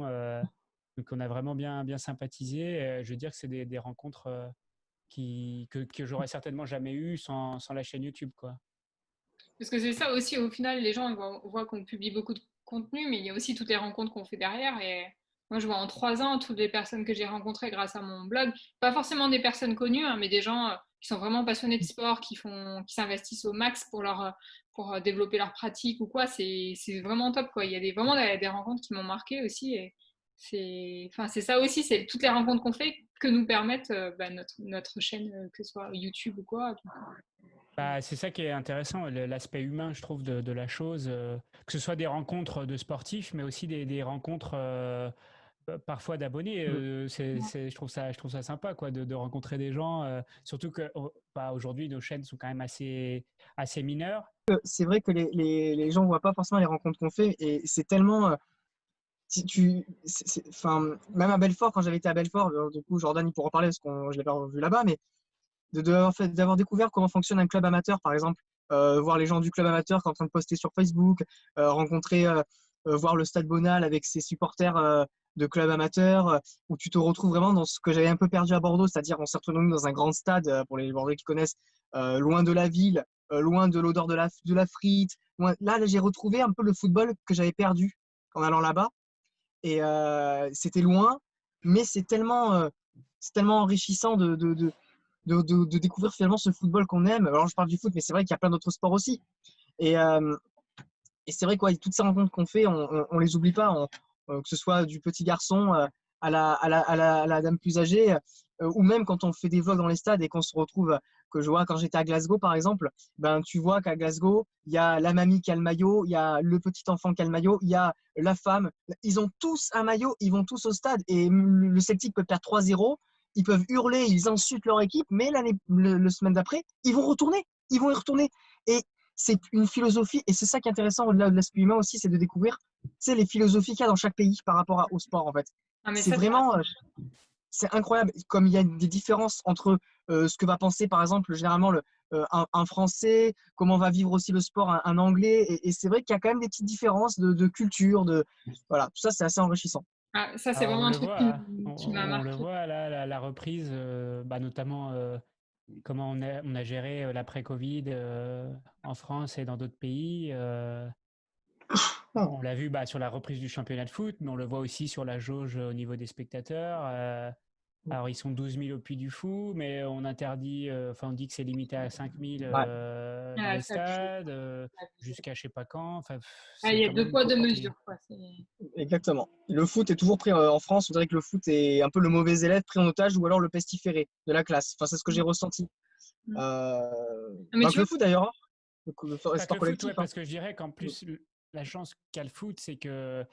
Speaker 3: Donc, on a vraiment bien, bien sympathisé. Je veux dire que c'est des rencontres que j'aurais certainement jamais eues sans la chaîne YouTube, quoi.
Speaker 1: Parce que c'est ça aussi, au final, les gens ils voient qu'on publie beaucoup de contenu, mais il y a aussi toutes les rencontres qu'on fait derrière. Et moi, je vois en 3 ans toutes les personnes que j'ai rencontrées grâce à mon blog. Pas forcément des personnes connues, hein, mais des gens qui sont vraiment passionnés de sport, qui s'investissent au max pour développer leur pratique ou quoi. C'est vraiment top, quoi. Il y a vraiment des rencontres qui m'ont marqué aussi. Et enfin, c'est ça aussi, c'est toutes les rencontres qu'on fait que nous permettent bah, notre chaîne, que ce soit YouTube ou quoi.
Speaker 3: Bah, c'est ça qui est intéressant, l'aspect humain, je trouve, de la chose, que ce soit des rencontres de sportifs, mais aussi des rencontres parfois d'abonnés. Je trouve ça sympa, quoi, de rencontrer des gens, surtout que bah, aujourd'hui, nos chaînes sont quand même assez mineures.
Speaker 2: C'est vrai que les gens ne voient pas forcément les rencontres qu'on fait et c'est tellement. Si tu, enfin, même à Belfort, quand j'avais été à Belfort, du coup, Jordan, il pourra en parler parce que je l'avais revu là-bas, mais d'avoir découvert comment fonctionne un club amateur, par exemple, voir les gens du club amateur qui sont en train de poster sur Facebook, rencontrer, voir le Stade Bonal avec ses supporters de club amateur, où tu te retrouves vraiment dans ce que j'avais un peu perdu à Bordeaux, c'est-à-dire on s'est retrouvés dans un grand stade, pour les Bordelais qui connaissent, loin de la ville, loin de l'odeur de la frite. Là, j'ai retrouvé un peu le football que j'avais perdu en allant là-bas. Et c'était loin, mais c'est tellement enrichissant de découvrir finalement ce football qu'on aime. Alors, je parle du foot, mais c'est vrai qu'il y a plein d'autres sports aussi. Et, et c'est vrai que toutes ces rencontres qu'on fait, on les oublie pas, que ce soit du petit garçon à la dame plus âgée, ou même quand on fait des vlogs dans les stades et qu'on se retrouve, que je vois quand j'étais à Glasgow par exemple, ben, tu vois qu'à Glasgow, il y a la mamie qui a le maillot, il y a le petit enfant qui a le maillot, il y a la femme, ils ont tous un maillot, ils vont tous au stade et le Celtic peut perdre 3-0, ils peuvent hurler, ils insultent leur équipe, mais le semaine d'après, ils vont y retourner. Et c'est une philosophie, et c'est ça qui est intéressant au-delà de l'aspect humain aussi, c'est de découvrir les philosophies qu'il y a dans chaque pays par rapport au sport en fait.
Speaker 1: Ah, mais
Speaker 2: C'est
Speaker 1: ça,
Speaker 2: vraiment, c'est incroyable, comme il y a des différences entre ce que va penser par exemple généralement un Français, comment va vivre aussi le sport un Anglais, et c'est vrai qu'il y a quand même des petites différences de culture, voilà, tout ça c'est assez enrichissant.
Speaker 1: c'est
Speaker 3: On
Speaker 1: vraiment un
Speaker 3: le
Speaker 1: truc
Speaker 3: voit, hein.
Speaker 1: qui m'a
Speaker 3: On le
Speaker 1: marqué.
Speaker 3: voit là, la reprise, bah, notamment comment on a géré l'après-Covid en France et dans d'autres pays. On l'a vu, bah, sur la reprise du championnat de foot, mais on le voit aussi sur la jauge au niveau des spectateurs. Alors, ils sont 12 000 au Puy du Fou, mais on interdit, enfin, on dit que c'est limité à 5 000
Speaker 2: Ouais,
Speaker 3: dans
Speaker 1: Ah,
Speaker 3: les
Speaker 1: ça abusé,
Speaker 3: stades,
Speaker 1: abusé.
Speaker 3: jusqu'à je sais pas quand. Enfin,
Speaker 1: Ah, il
Speaker 3: c'est
Speaker 1: y a
Speaker 3: quand
Speaker 1: deux
Speaker 3: même
Speaker 1: poids, deux
Speaker 3: compliqué.
Speaker 1: mesures, quoi.
Speaker 2: exactement. Le foot est toujours pris en France, on dirait que le foot est un peu le mauvais élève pris en otage ou alors le pestiféré de la classe. Enfin, c'est ce que j'ai
Speaker 1: Mm.
Speaker 2: ressenti.
Speaker 1: Mm. Mais
Speaker 2: Pas
Speaker 1: tu
Speaker 2: que le
Speaker 1: vois,
Speaker 2: foot d'ailleurs, hein. Le
Speaker 3: Pas que
Speaker 2: sport
Speaker 3: le foot, ouais,
Speaker 2: collectif, hein.
Speaker 3: parce que je dirais qu'en plus, la chance qu'a le foot, c'est que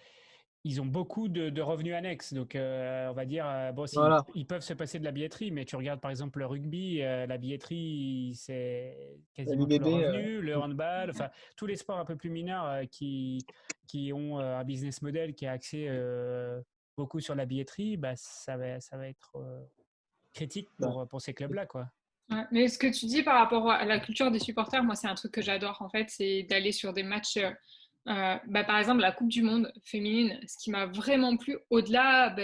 Speaker 3: ils ont beaucoup de revenus annexes. Donc, on va dire, bon,
Speaker 2: Voilà.
Speaker 3: ils peuvent se passer de la billetterie, mais tu regardes par exemple le rugby, la billetterie, c'est quasiment tout le
Speaker 2: L'IBB,
Speaker 3: revenu, le handball, enfin, tous les sports un peu plus mineurs qui ont un business model qui est axé beaucoup sur la billetterie, bah, ça va être critique pour ces clubs-là, quoi.
Speaker 1: Ouais, mais ce que tu dis par rapport à la culture des supporters, moi, c'est un truc que j'adore, en fait, c'est d'aller sur des matchs, bah, par exemple, la Coupe du Monde féminine, ce qui m'a vraiment plu, au-delà, bah,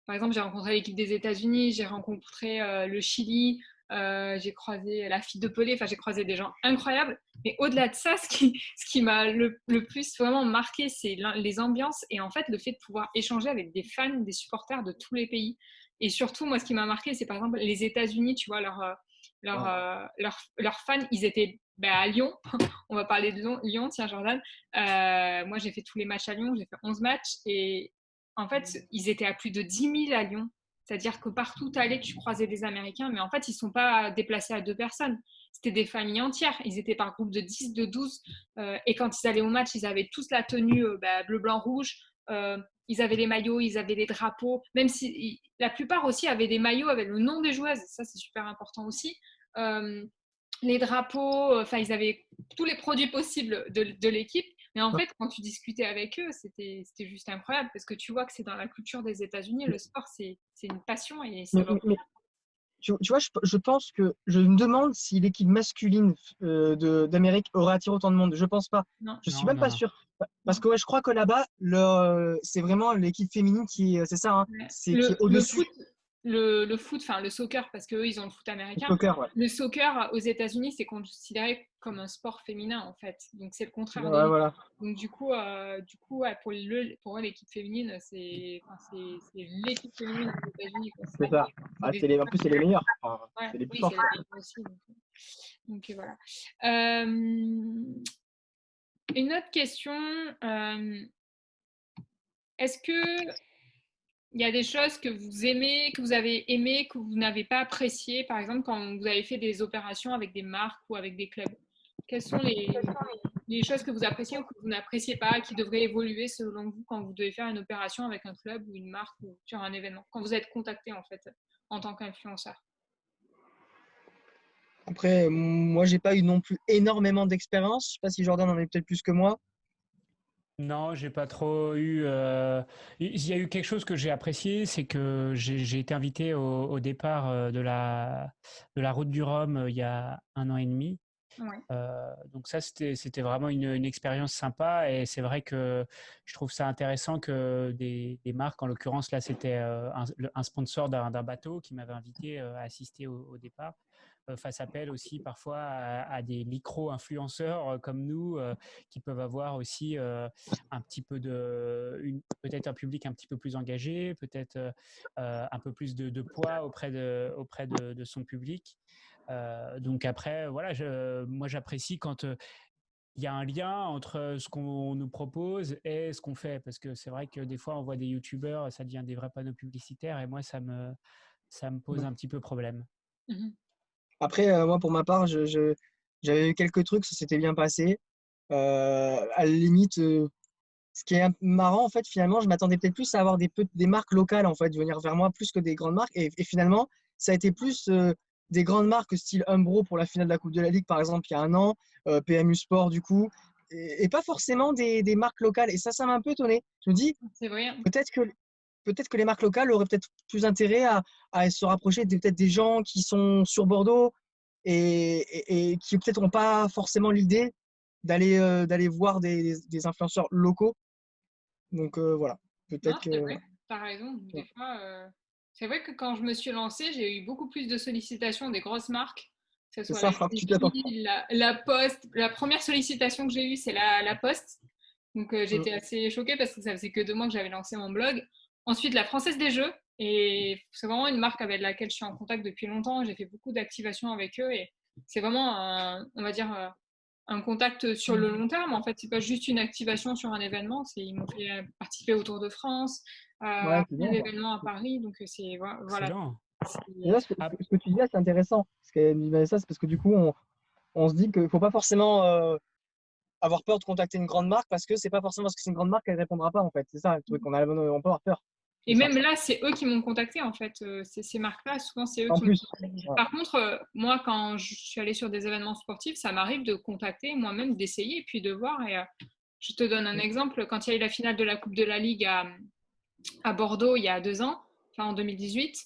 Speaker 1: par exemple, j'ai rencontré l'équipe des États-Unis, j'ai rencontré le Chili, j'ai croisé la fille de Pelé, enfin, j'ai croisé des gens incroyables, mais au-delà de ça, ce qui m'a le plus vraiment marqué, c'est les ambiances et en fait, le fait de pouvoir échanger avec des fans, des supporters de tous les pays. Et surtout, moi, ce qui m'a marqué, c'est par exemple les États-Unis, tu vois, leurs fans, ils étaient bah, à Lyon. On va parler de Lyon, tiens, Jordan. Moi, j'ai fait tous les matchs à Lyon, j'ai fait 11 matchs. Et en fait, ils étaient à plus de 10 000 à Lyon. C'est-à-dire que partout où tu allais, tu croisais des Américains, mais en fait, ils ne sont pas déplacés à 2 personnes. C'était des familles entières. Ils étaient par groupe de 10, de 12. Et quand ils allaient au match, ils avaient tous la tenue bah, bleu, blanc, rouge. Ils avaient les maillots, ils avaient les drapeaux, même si la plupart aussi avaient des maillots avec le nom des joueuses, ça c'est super important aussi. Euh, les drapeaux, enfin ils avaient tous les produits possibles de l'équipe, mais en fait quand tu discutais avec eux, c'était juste incroyable parce que tu vois que c'est dans la culture des États-Unis, le sport c'est une passion et ça
Speaker 2: Mais,
Speaker 1: va.
Speaker 2: mais tu vois, je pense que je me demande si l'équipe masculine d'Amérique aurait attiré autant de monde. Je pense pas.
Speaker 1: Non,
Speaker 2: Je suis
Speaker 3: Non,
Speaker 2: même
Speaker 3: non,
Speaker 2: pas
Speaker 3: non.
Speaker 2: sûr. Parce
Speaker 1: non.
Speaker 2: que ouais, je crois que là-bas, c'est vraiment l'équipe féminine qui est, c'est ça, hein,
Speaker 1: Ouais.
Speaker 2: qui est
Speaker 1: Le
Speaker 2: au-dessus.
Speaker 1: foot, le foot, enfin le soccer, parce qu'eux, ils ont le foot
Speaker 2: Le
Speaker 1: américain.
Speaker 2: soccer, ouais.
Speaker 1: Le soccer aux États-Unis, c'est considéré comme un sport féminin, en fait. Donc, c'est le contraire de
Speaker 2: Ouais,
Speaker 1: nous.
Speaker 2: voilà.
Speaker 1: Donc, ouais, pour eux, l'équipe féminine, c'est l'équipe féminine aux États-Unis, quoi.
Speaker 2: C'est ça.
Speaker 1: C'est
Speaker 2: Ah,
Speaker 1: des
Speaker 2: en plus, c'est les meilleurs. Enfin,
Speaker 1: ouais,
Speaker 2: c'est les plus
Speaker 1: oui, c'est
Speaker 2: forts.
Speaker 1: les meilleurs aussi. Donc, voilà. Euh, une autre question. Est-ce que il y a des choses que vous aimez, que vous avez aimées, que vous n'avez pas appréciées, par exemple quand vous avez fait des opérations avec des marques ou avec des clubs? Quelles sont les choses que vous appréciez ou que vous n'appréciez pas, qui devraient évoluer selon vous quand vous devez faire une opération avec un club ou une marque ou sur un événement, quand vous êtes contacté en fait en tant qu'influenceur?
Speaker 2: Après, moi, j'ai pas eu non plus énormément d'expérience. Je sais pas si Jordan en est peut-être plus que moi.
Speaker 3: Non, j'ai pas trop eu. Il y a eu quelque chose que j'ai apprécié, c'est que j'ai été invité au départ de la Route du Rhum il y a 1 an et demi.
Speaker 1: Ouais.
Speaker 3: Donc ça, c'était vraiment une expérience sympa et c'est vrai que je trouve ça intéressant que des marques, en l'occurrence là, c'était un sponsor d'un bateau qui m'avait invité à assister au départ. Fasse appel aussi parfois à des micro-influenceurs comme nous qui peuvent avoir aussi un petit peu peut-être un public un petit peu plus engagé, peut-être un peu plus de poids auprès de son public. Donc après, voilà, moi j'apprécie quand il y a un lien entre ce qu'on nous propose et ce qu'on fait, parce que c'est vrai que des fois on voit des youtubeurs, ça devient des vrais panneaux publicitaires et moi ça me pose un petit peu problème.
Speaker 1: Mhm.
Speaker 2: Après, moi, pour ma part, j'avais eu quelques trucs, ça s'était bien passé. À la limite, ce qui est marrant, en fait, finalement, je m'attendais peut-être plus à avoir des marques locales, en fait, venir vers moi plus que des grandes marques. Et finalement, ça a été plus des grandes marques style Umbro pour la finale de la Coupe de la Ligue, par exemple, il y a un an, PMU Sport, du coup, et pas forcément des marques locales. Et ça m'a un peu étonné. Je me dis,
Speaker 1: C'est vrai, hein.
Speaker 2: peut-être que, peut-être que les marques locales auraient peut-être plus intérêt à se rapprocher peut-être des gens qui sont sur Bordeaux et qui peut-être n'ont pas forcément l'idée d'aller voir des influenceurs locaux. Donc voilà,
Speaker 1: Non,
Speaker 2: peut-être
Speaker 1: c'est
Speaker 2: que
Speaker 1: vrai, tu as raison. Des fois, c'est vrai que quand je me suis lancée, j'ai eu beaucoup plus de sollicitations des grosses marques, que ce
Speaker 2: c'est
Speaker 1: soit
Speaker 2: ça,
Speaker 1: la
Speaker 2: hein, tu t'attends.
Speaker 1: CGI, la Poste. La première sollicitation que j'ai eue, c'est la Poste. Donc
Speaker 2: Mm.
Speaker 1: j'étais assez choquée parce que ça faisait que 2 mois que j'avais lancé mon blog. Ensuite, la Française des Jeux. Et c'est vraiment une marque avec laquelle je suis en contact depuis longtemps. J'ai fait beaucoup d'activations avec eux et c'est vraiment, on va dire, un contact sur le long terme. En fait, c'est pas juste une activation sur un événement. Ils m'ont fait participer au Tour de France,
Speaker 2: Ouais,
Speaker 1: à
Speaker 2: c'est
Speaker 1: plein
Speaker 2: bien ça.
Speaker 1: d'événements à Paris. Donc, voilà.
Speaker 3: Excellent.
Speaker 2: Et là,
Speaker 3: Ah,
Speaker 2: ce que tu dis là, c'est intéressant. Parce que ça, c'est parce que du coup, on se dit qu'il ne faut pas forcément avoir peur de contacter une grande marque parce que c'est pas forcément parce que c'est une grande marque qu'elle répondra pas en fait. C'est ça le truc, on peut avoir peur.
Speaker 1: Et
Speaker 2: C'est ça.
Speaker 1: même là, c'est eux qui m'ont contacté en fait. Ces marques-là, souvent, c'est eux
Speaker 2: En
Speaker 1: qui m'ont
Speaker 2: plus,
Speaker 1: contacté.
Speaker 2: ouais.
Speaker 1: Par contre, moi, quand je suis allée sur des événements sportifs, ça m'arrive de contacter moi-même, d'essayer et puis de voir. Et je te donne un exemple. Quand il y a eu la finale de la Coupe de la Ligue à Bordeaux il y a 2 ans, enfin en 2018,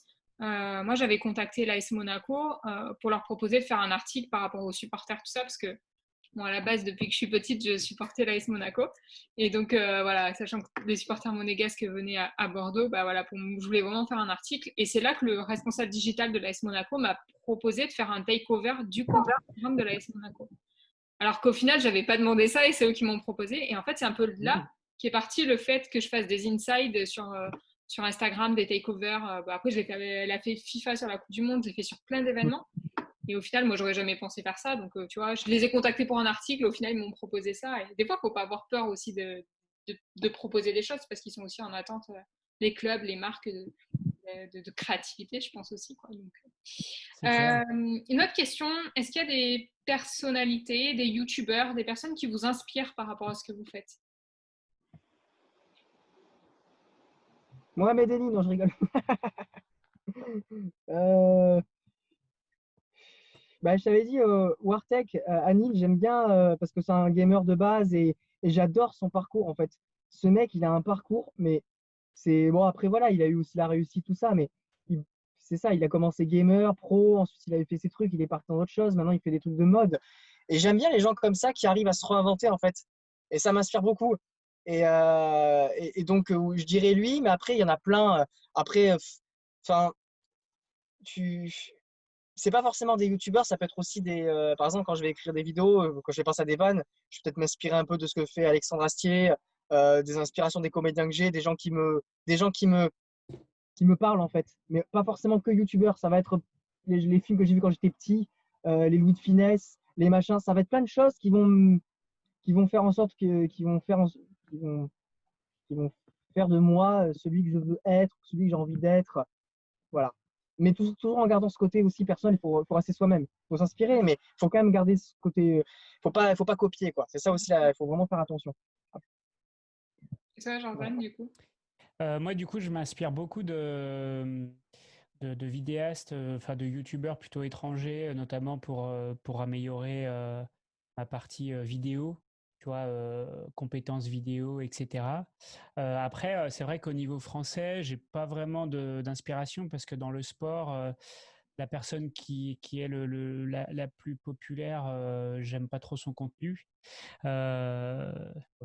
Speaker 1: moi, j'avais contacté l'AS Monaco pour leur proposer de faire un article par rapport aux supporters, tout ça, parce que bon, à la base, depuis que je suis petite, je supportais l'AS Monaco. Et donc, voilà, sachant que les supporters monégasques venaient à Bordeaux, bah, voilà, je voulais vraiment faire un article. Et c'est là que le responsable digital de l'AS Monaco m'a proposé de faire un takeover du compte Instagram de l'AS Monaco. Alors qu'au final, j'avais pas demandé ça et c'est eux qui m'ont proposé. Et en fait, c'est un peu là qu'est parti le fait que je fasse des insides sur Instagram, des takeovers. Bah, après, elle a fait FIFA sur la Coupe du Monde, j'ai fait sur plein d'événements. Et au final, moi, j'aurais jamais pensé faire ça. Donc, tu vois, je les ai contactés pour un article. Au final, ils m'ont proposé ça. Et des fois, il ne faut pas avoir peur aussi de proposer des choses parce qu'ils sont aussi en attente, les clubs, les marques de créativité, je pense aussi. Quoi. Donc,
Speaker 3: C'est clair.
Speaker 1: une autre question, est-ce qu'il y a des personnalités, des youtubeurs, des personnes qui vous inspirent par rapport à ce que vous faites?
Speaker 2: Mohamed Ali, non, je rigole. Euh, Bah, je t'avais dit, Wartech, Anil, j'aime bien parce que c'est un gamer de base et j'adore son parcours en fait. Ce mec, il a un parcours, mais c'est bon. Après, voilà, il a eu aussi la réussite, tout ça, mais il- c'est ça, il a commencé gamer, pro, ensuite il avait fait ses trucs, il est parti dans autre chose, maintenant il fait des trucs de mode. Et j'aime bien les gens comme ça qui arrivent à se réinventer en fait. Et ça m'inspire beaucoup. Et donc, je dirais lui, mais après, il y en a plein. Après, enfin, tu c'est pas forcément des youtubeurs, ça peut être aussi par exemple, quand je vais écrire des vidéos, quand je vais penser à des vannes, je vais peut-être m'inspirer un peu de ce que fait Alexandre Astier, des inspirations des comédiens que j'ai, qui me parlent en fait. Mais pas forcément que youtubeurs, ça va être les films que j'ai vus quand j'étais petit, les Louis de Finesse, les machins, ça va être plein de choses qui vont faire en sorte qui vont, qui vont faire de moi celui que je veux être, celui que j'ai envie d'être. Voilà. Mais toujours en gardant ce côté aussi personnel, faut rester soi-même. Il faut s'inspirer, mais il faut quand même garder ce côté. Faut pas copier, quoi. C'est ça aussi, il faut vraiment faire attention.
Speaker 1: Et toi,
Speaker 2: Voilà.
Speaker 1: Jordan, du coup?
Speaker 3: Moi, du coup, je m'inspire beaucoup de vidéastes, enfin de youtubeurs plutôt étrangers, notamment pour améliorer ma partie vidéo, tu vois, compétences vidéo, etc. Après, c'est vrai qu'au niveau français, j'ai pas vraiment d'inspiration parce que dans le sport, la personne qui est la plus populaire, j'aime pas trop son contenu. Bon,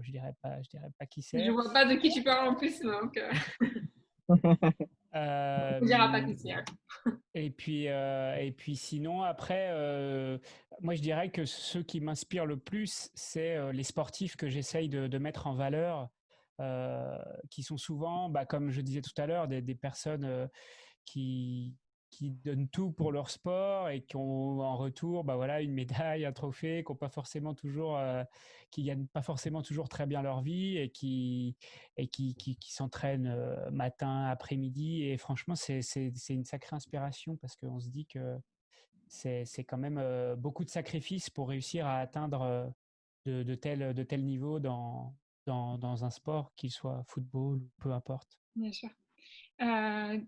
Speaker 3: je dirais pas qui
Speaker 1: Je
Speaker 3: c'est.
Speaker 1: vois pas de qui tu parles en plus, donc on dira pas qui
Speaker 3: Euh,
Speaker 1: c'est. Hein.
Speaker 3: et puis sinon, après, moi je dirais que ceux qui m'inspirent le plus, c'est les sportifs que j'essaye de mettre en valeur, euh, qui sont souvent, bah, comme je disais tout à l'heure, des personnes qui, qui donnent tout pour leur sport et qui ont en retour, bah voilà, une médaille, un trophée, qui gagnent pas forcément toujours très bien leur vie qui s'entraînent matin, après-midi. Et franchement, c'est une sacrée inspiration parce qu'on se dit que c'est quand même beaucoup de sacrifices pour réussir à atteindre de tels niveaux dans un sport, qu'il soit football ou peu importe.
Speaker 1: Bien sûr.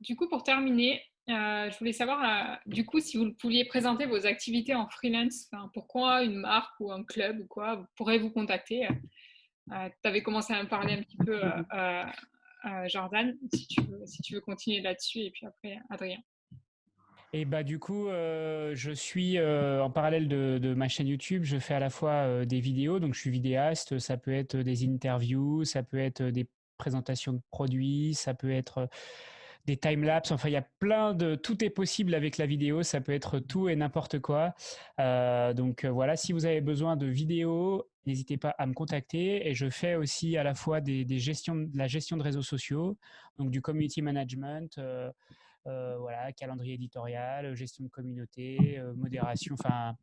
Speaker 1: Du coup, pour terminer, je voulais savoir, du coup, si vous pouviez présenter vos activités en freelance, enfin, pourquoi une marque ou un club ou quoi pourrait vous contacter. Tu avais commencé à me parler un petit peu, Jordan, si tu veux continuer là-dessus, et puis après, Adrien.
Speaker 3: Et bah du coup, je suis en parallèle de ma chaîne YouTube, je fais à la fois des vidéos, donc je suis vidéaste, ça peut être des interviews, ça peut être des présentations de produits, ça peut être des timelapses, enfin il y a tout est possible avec la vidéo, ça peut être tout et n'importe quoi. Donc voilà, si vous avez besoin de vidéos, n'hésitez pas à me contacter. Et je fais aussi à la fois de la gestion de réseaux sociaux, donc du community management. Voilà, calendrier éditorial, gestion de communauté, modération, enfin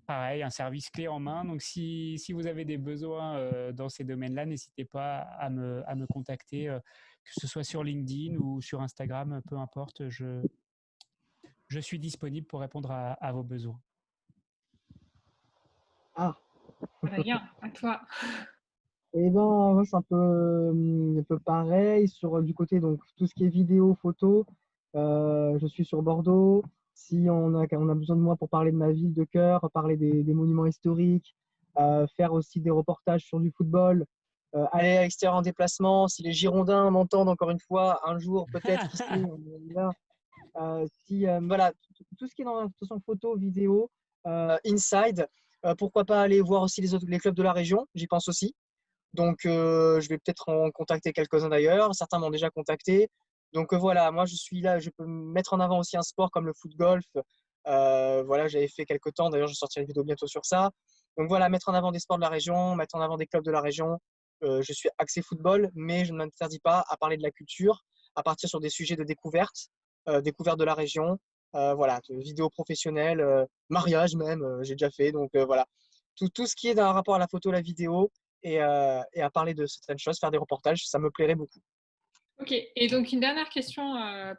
Speaker 3: pareil, un service clé en main. Donc si vous avez des besoins dans ces domaines-là, n'hésitez pas à me contacter, que ce soit sur LinkedIn ou sur Instagram, peu importe, je suis disponible pour répondre à vos besoins.
Speaker 2: Ah,
Speaker 1: Adrien, à toi.
Speaker 2: Et ben, moi, c'est un peu pareil sur du côté, donc tout ce qui est vidéo, photo. Je suis sur Bordeaux. Si on a besoin de moi pour parler de ma ville de cœur, parler des monuments historiques, faire aussi des reportages sur du football, aller à l'extérieur en déplacement. Si les Girondins m'entendent encore une fois, un jour, peut-être, qui sait, on est là. Si, voilà, tout ce qui est dans la façon photo, vidéo, inside, pourquoi pas aller voir aussi les clubs de la région, j'y pense aussi. Donc, je vais peut-être en contacter quelques-uns d'ailleurs. Certains m'ont déjà contacté. Donc, voilà, moi, je suis là. Je peux mettre en avant aussi un sport comme le foot-golf. Voilà, j'avais fait quelques temps. D'ailleurs, je sortirai une vidéo bientôt sur ça. Donc, voilà, mettre en avant des sports de la région, mettre en avant des clubs de la région. Je suis axé football, mais je ne m'interdis pas à parler de la culture, à partir sur des sujets de découverte, découverte de la région. Voilà, de vidéos professionnelles, mariage même, j'ai déjà fait. Donc, voilà, tout ce qui est dans un rapport à la photo, la vidéo et à parler de certaines choses, faire des reportages, ça me plairait beaucoup.
Speaker 1: Ok, et donc une dernière question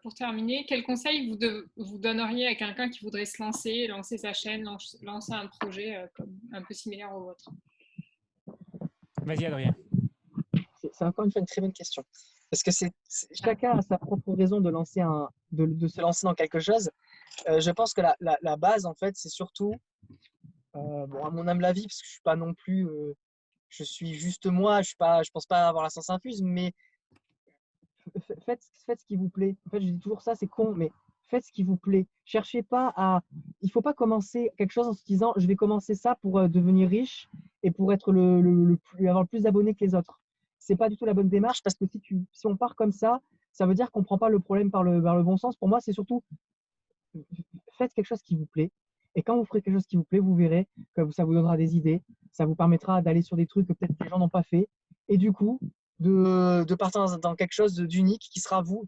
Speaker 1: pour terminer. Quel conseil vous donneriez à quelqu'un qui voudrait se lancer, lancer sa chaîne, lancer un projet comme, un peu similaire au vôtre?
Speaker 3: Vas-y, Adrien.
Speaker 2: C'est encore une fois une très bonne question. Parce que chacun a sa propre raison de se lancer dans quelque chose. Je pense que la base, en fait, c'est surtout, bon, à mon humble avis, parce que je suis pas non plus, je suis juste moi, je pense pas avoir la science infuse, mais faites ce qui vous plaît. En fait, je dis toujours ça, c'est con, mais faites ce qui vous plaît. Cherchez pas à. Il faut pas commencer quelque chose en se disant je vais commencer ça pour devenir riche et pour être avoir le plus d'abonnés que les autres. C'est pas du tout la bonne démarche parce que si on part comme ça veut dire qu'on prend pas le problème par le bon sens. Pour moi, c'est surtout faites quelque chose qui vous plaît. Et quand vous ferez quelque chose qui vous plaît, vous verrez que ça vous donnera des idées, ça vous permettra d'aller sur des trucs que peut-être les gens n'ont pas fait. Et du coup, de partir dans quelque chose d'unique qui sera vous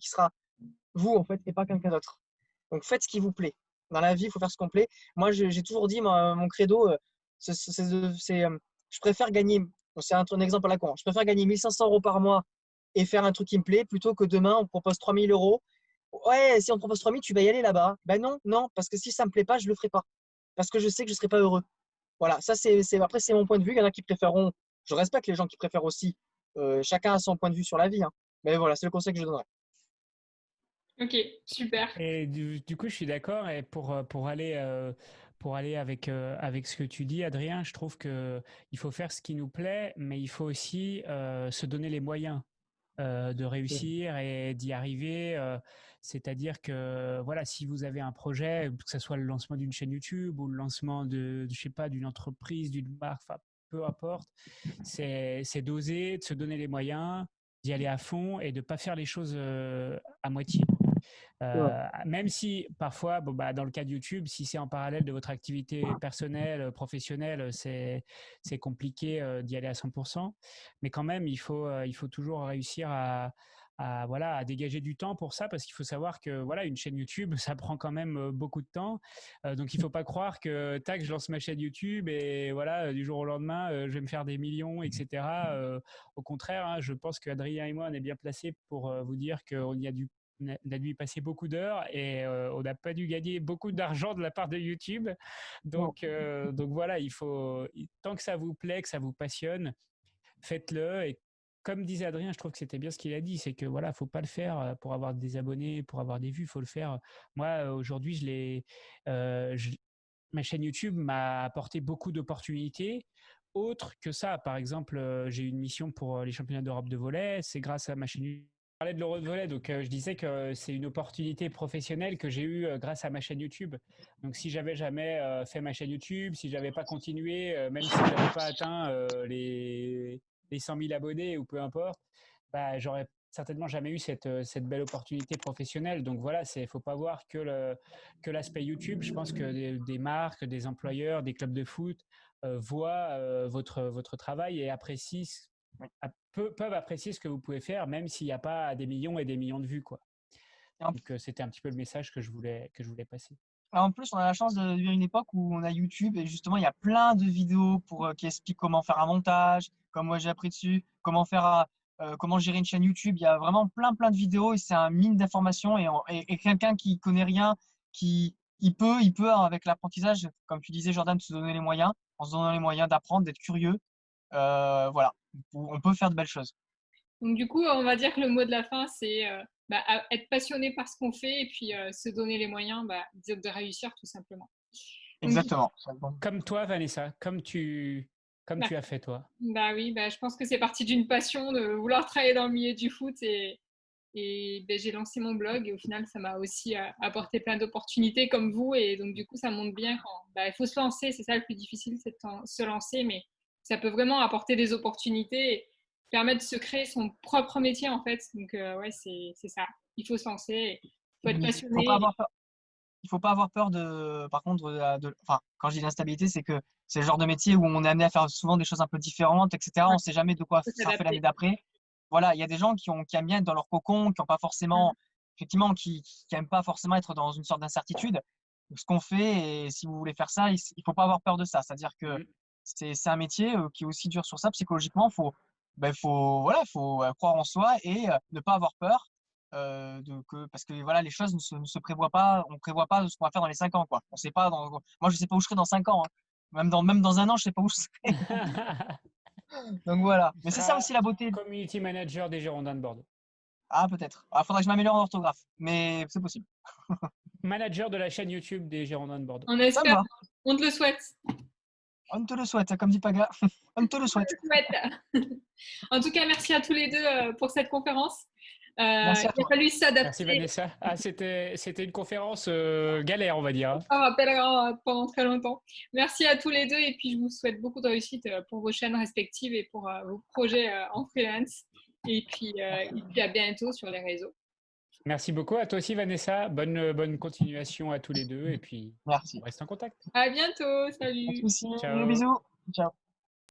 Speaker 2: en fait, et pas quelqu'un d'autre. Donc faites ce qui vous plaît. Dans la vie, il faut faire ce qu'on plaît. Moi, j'ai toujours dit, mon credo, je préfère gagner, c'est un exemple à la con, je préfère gagner 1 500 € par mois et faire un truc qui me plaît plutôt que demain, on propose 3 000 €. Ouais, si on te propose 3 000, tu vas y aller là-bas. Ben non, non, parce que si ça me plaît pas, je le ferai pas. Parce que je sais que je serai pas heureux. Voilà, ça après c'est mon point de vue. Il y en a qui préféreront. Je respecte les gens qui préfèrent aussi. Chacun a son point de vue sur la vie, hein. Mais voilà, c'est le conseil que je donnerais.
Speaker 1: Ok, super.
Speaker 3: Et du coup, je suis d'accord. Et pour aller avec ce que tu dis, Adrien, je trouve que il faut faire ce qui nous plaît, mais il faut aussi se donner les moyens de réussir et d'y arriver. C'est-à-dire que voilà, si vous avez un projet, que ce soit le lancement d'une chaîne YouTube ou le lancement je sais pas, d'une entreprise, d'une marque, enfin, peu importe, c'est d'oser, de se donner les moyens, d'y aller à fond et de pas faire les choses à moitié. Même si parfois, bon, bah, dans le cas de YouTube, si c'est en parallèle de votre activité personnelle, professionnelle, c'est compliqué d'y aller à 100%. Mais quand même, il faut toujours réussir voilà, à dégager du temps pour ça, parce qu'il faut savoir que voilà, une chaîne YouTube, ça prend quand même beaucoup de temps. Donc il faut pas croire que tac, je lance ma chaîne YouTube et voilà, du jour au lendemain, je vais me faire des millions, etc. Au contraire, hein, je pense qu'Adrien et moi, on est bien placés pour vous dire qu'on y a on a dû y passer beaucoup d'heures et on n'a pas dû gagner beaucoup d'argent de la part de YouTube.
Speaker 2: Non.
Speaker 3: Donc voilà, tant que ça vous plaît, que ça vous passionne, faites-le. Et comme disait Adrien, je trouve que c'était bien ce qu'il a dit, c'est que voilà, faut pas le faire pour avoir des abonnés, pour avoir des vues, faut le faire. Moi, aujourd'hui, euh, je- ma chaîne YouTube m'a apporté beaucoup d'opportunités. Autre que ça, par exemple, j'ai eu une mission pour les championnats d'Europe de volley. C'est grâce à ma chaîne YouTube. Je parlais de l'Euro de volley, donc je disais que c'est une opportunité professionnelle que j'ai eue grâce à ma chaîne YouTube. Donc si j'avais jamais fait ma chaîne YouTube, si j'avais pas continué, même si j'avais pas atteint les 100 000 abonnés ou peu importe, bah, j'aurais certainement jamais eu cette belle opportunité professionnelle. Donc voilà, faut pas voir que l'aspect YouTube. Je pense que des marques, des employeurs, des clubs de foot voient votre travail et peuvent apprécier ce que vous pouvez faire, même s'il n'y a pas des millions et des millions de vues, quoi.
Speaker 2: Et en,
Speaker 3: Donc c'était un petit peu le message que je voulais passer.
Speaker 2: en plus, on a la chance de vivre une époque où on a YouTube et justement, il y a plein de vidéos qui expliquent comment faire un montage, comme moi j'ai appris dessus, comment gérer une chaîne YouTube. Il y a vraiment plein de vidéos et c'est un mine d'informations et quelqu'un qui connaît rien, qui il peut, avec l'apprentissage, comme tu disais, Jordan, se donner les moyens, en se donnant les moyens d'apprendre, d'être curieux. Voilà, on peut faire de belles choses.
Speaker 1: Donc du coup, on va dire que le mot de la fin, c'est être passionné par ce qu'on fait et puis se donner les moyens de réussir tout simplement. Donc,
Speaker 2: Exactement.
Speaker 3: Comme toi, Vanessa, comme
Speaker 1: bah,
Speaker 3: tu as fait toi.
Speaker 1: bah oui, je pense que c'est parti d'une passion de vouloir travailler dans le milieu du foot et j'ai lancé mon blog et au final, ça m'a aussi apporté plein d'opportunités comme vous. Et donc, du coup, ça montre bien quand il faut se lancer. C'est ça le plus difficile, c'est de se lancer. Mais ça peut vraiment apporter des opportunités et permettre de se créer son propre métier, en fait. Donc, ouais, c'est ça. Il faut se lancer. Il faut être
Speaker 2: Il faut pas
Speaker 1: passionné.
Speaker 2: avoir peur. Il faut pas avoir peur par contre, enfin, quand je dis l'instabilité, c'est que c'est le genre de métier où on est amené à faire souvent des choses un peu différentes, etc. On
Speaker 1: Ouais,
Speaker 2: ne sait jamais de quoi
Speaker 1: il faut
Speaker 2: ça fait l'année
Speaker 1: s'adapter.
Speaker 2: d'après. Voilà, il y a des gens qui aiment bien être dans leur cocon, qui n'ont pas forcément, effectivement, qui aiment pas forcément être dans une sorte d'incertitude. Donc, ce qu'on fait, et si vous voulez faire ça, il faut pas avoir peur de ça. C'est-à-dire que
Speaker 3: Mm.
Speaker 2: c'est un métier qui est aussi dur sur ça psychologiquement. Voilà, faut croire en soi et ne pas avoir peur. Parce que voilà, les choses ne se prévoient pas, on prévoit pas ce qu'on va faire dans les 5 ans, quoi. On sait pas moi, je sais pas où je serai dans 5 ans, hein. Même dans un an, je sais pas où je serai. Donc voilà.
Speaker 3: Tu
Speaker 2: Mais c'est ça
Speaker 3: seras
Speaker 2: aussi la beauté.
Speaker 3: community manager des Girondins de Bordeaux.
Speaker 2: Ah, peut-être. Ah, faudrait que je m'améliore en orthographe. Mais c'est possible.
Speaker 3: Manager de la chaîne YouTube des Girondins de Bordeaux.
Speaker 1: On
Speaker 2: Ça me
Speaker 1: espère.
Speaker 2: va.
Speaker 1: On te le souhaite.
Speaker 2: On te le souhaite, comme dit Paga. On te le
Speaker 1: On te
Speaker 2: souhaite.
Speaker 1: le souhaite. En tout cas, merci à tous les deux pour cette conférence.
Speaker 2: Merci à
Speaker 1: Il a
Speaker 2: toi.
Speaker 1: fallu
Speaker 3: Merci
Speaker 1: s'adapter.
Speaker 3: Vanessa. Ah, c'était une conférence galère, on va dire, hein.
Speaker 1: On rappellera pendant très longtemps. Merci à tous les deux et puis je vous souhaite beaucoup de réussite pour vos chaînes respectives et pour vos projets en freelance. Et puis à bientôt sur les réseaux.
Speaker 3: Merci beaucoup. À toi aussi, Vanessa. Bonne continuation à tous les deux. Et puis, on
Speaker 2: Merci.
Speaker 3: reste en contact.
Speaker 1: À bientôt.
Speaker 2: Pas de
Speaker 1: Salut.
Speaker 2: soucis. Bisous,
Speaker 3: Ciao.
Speaker 2: bisous. Ciao.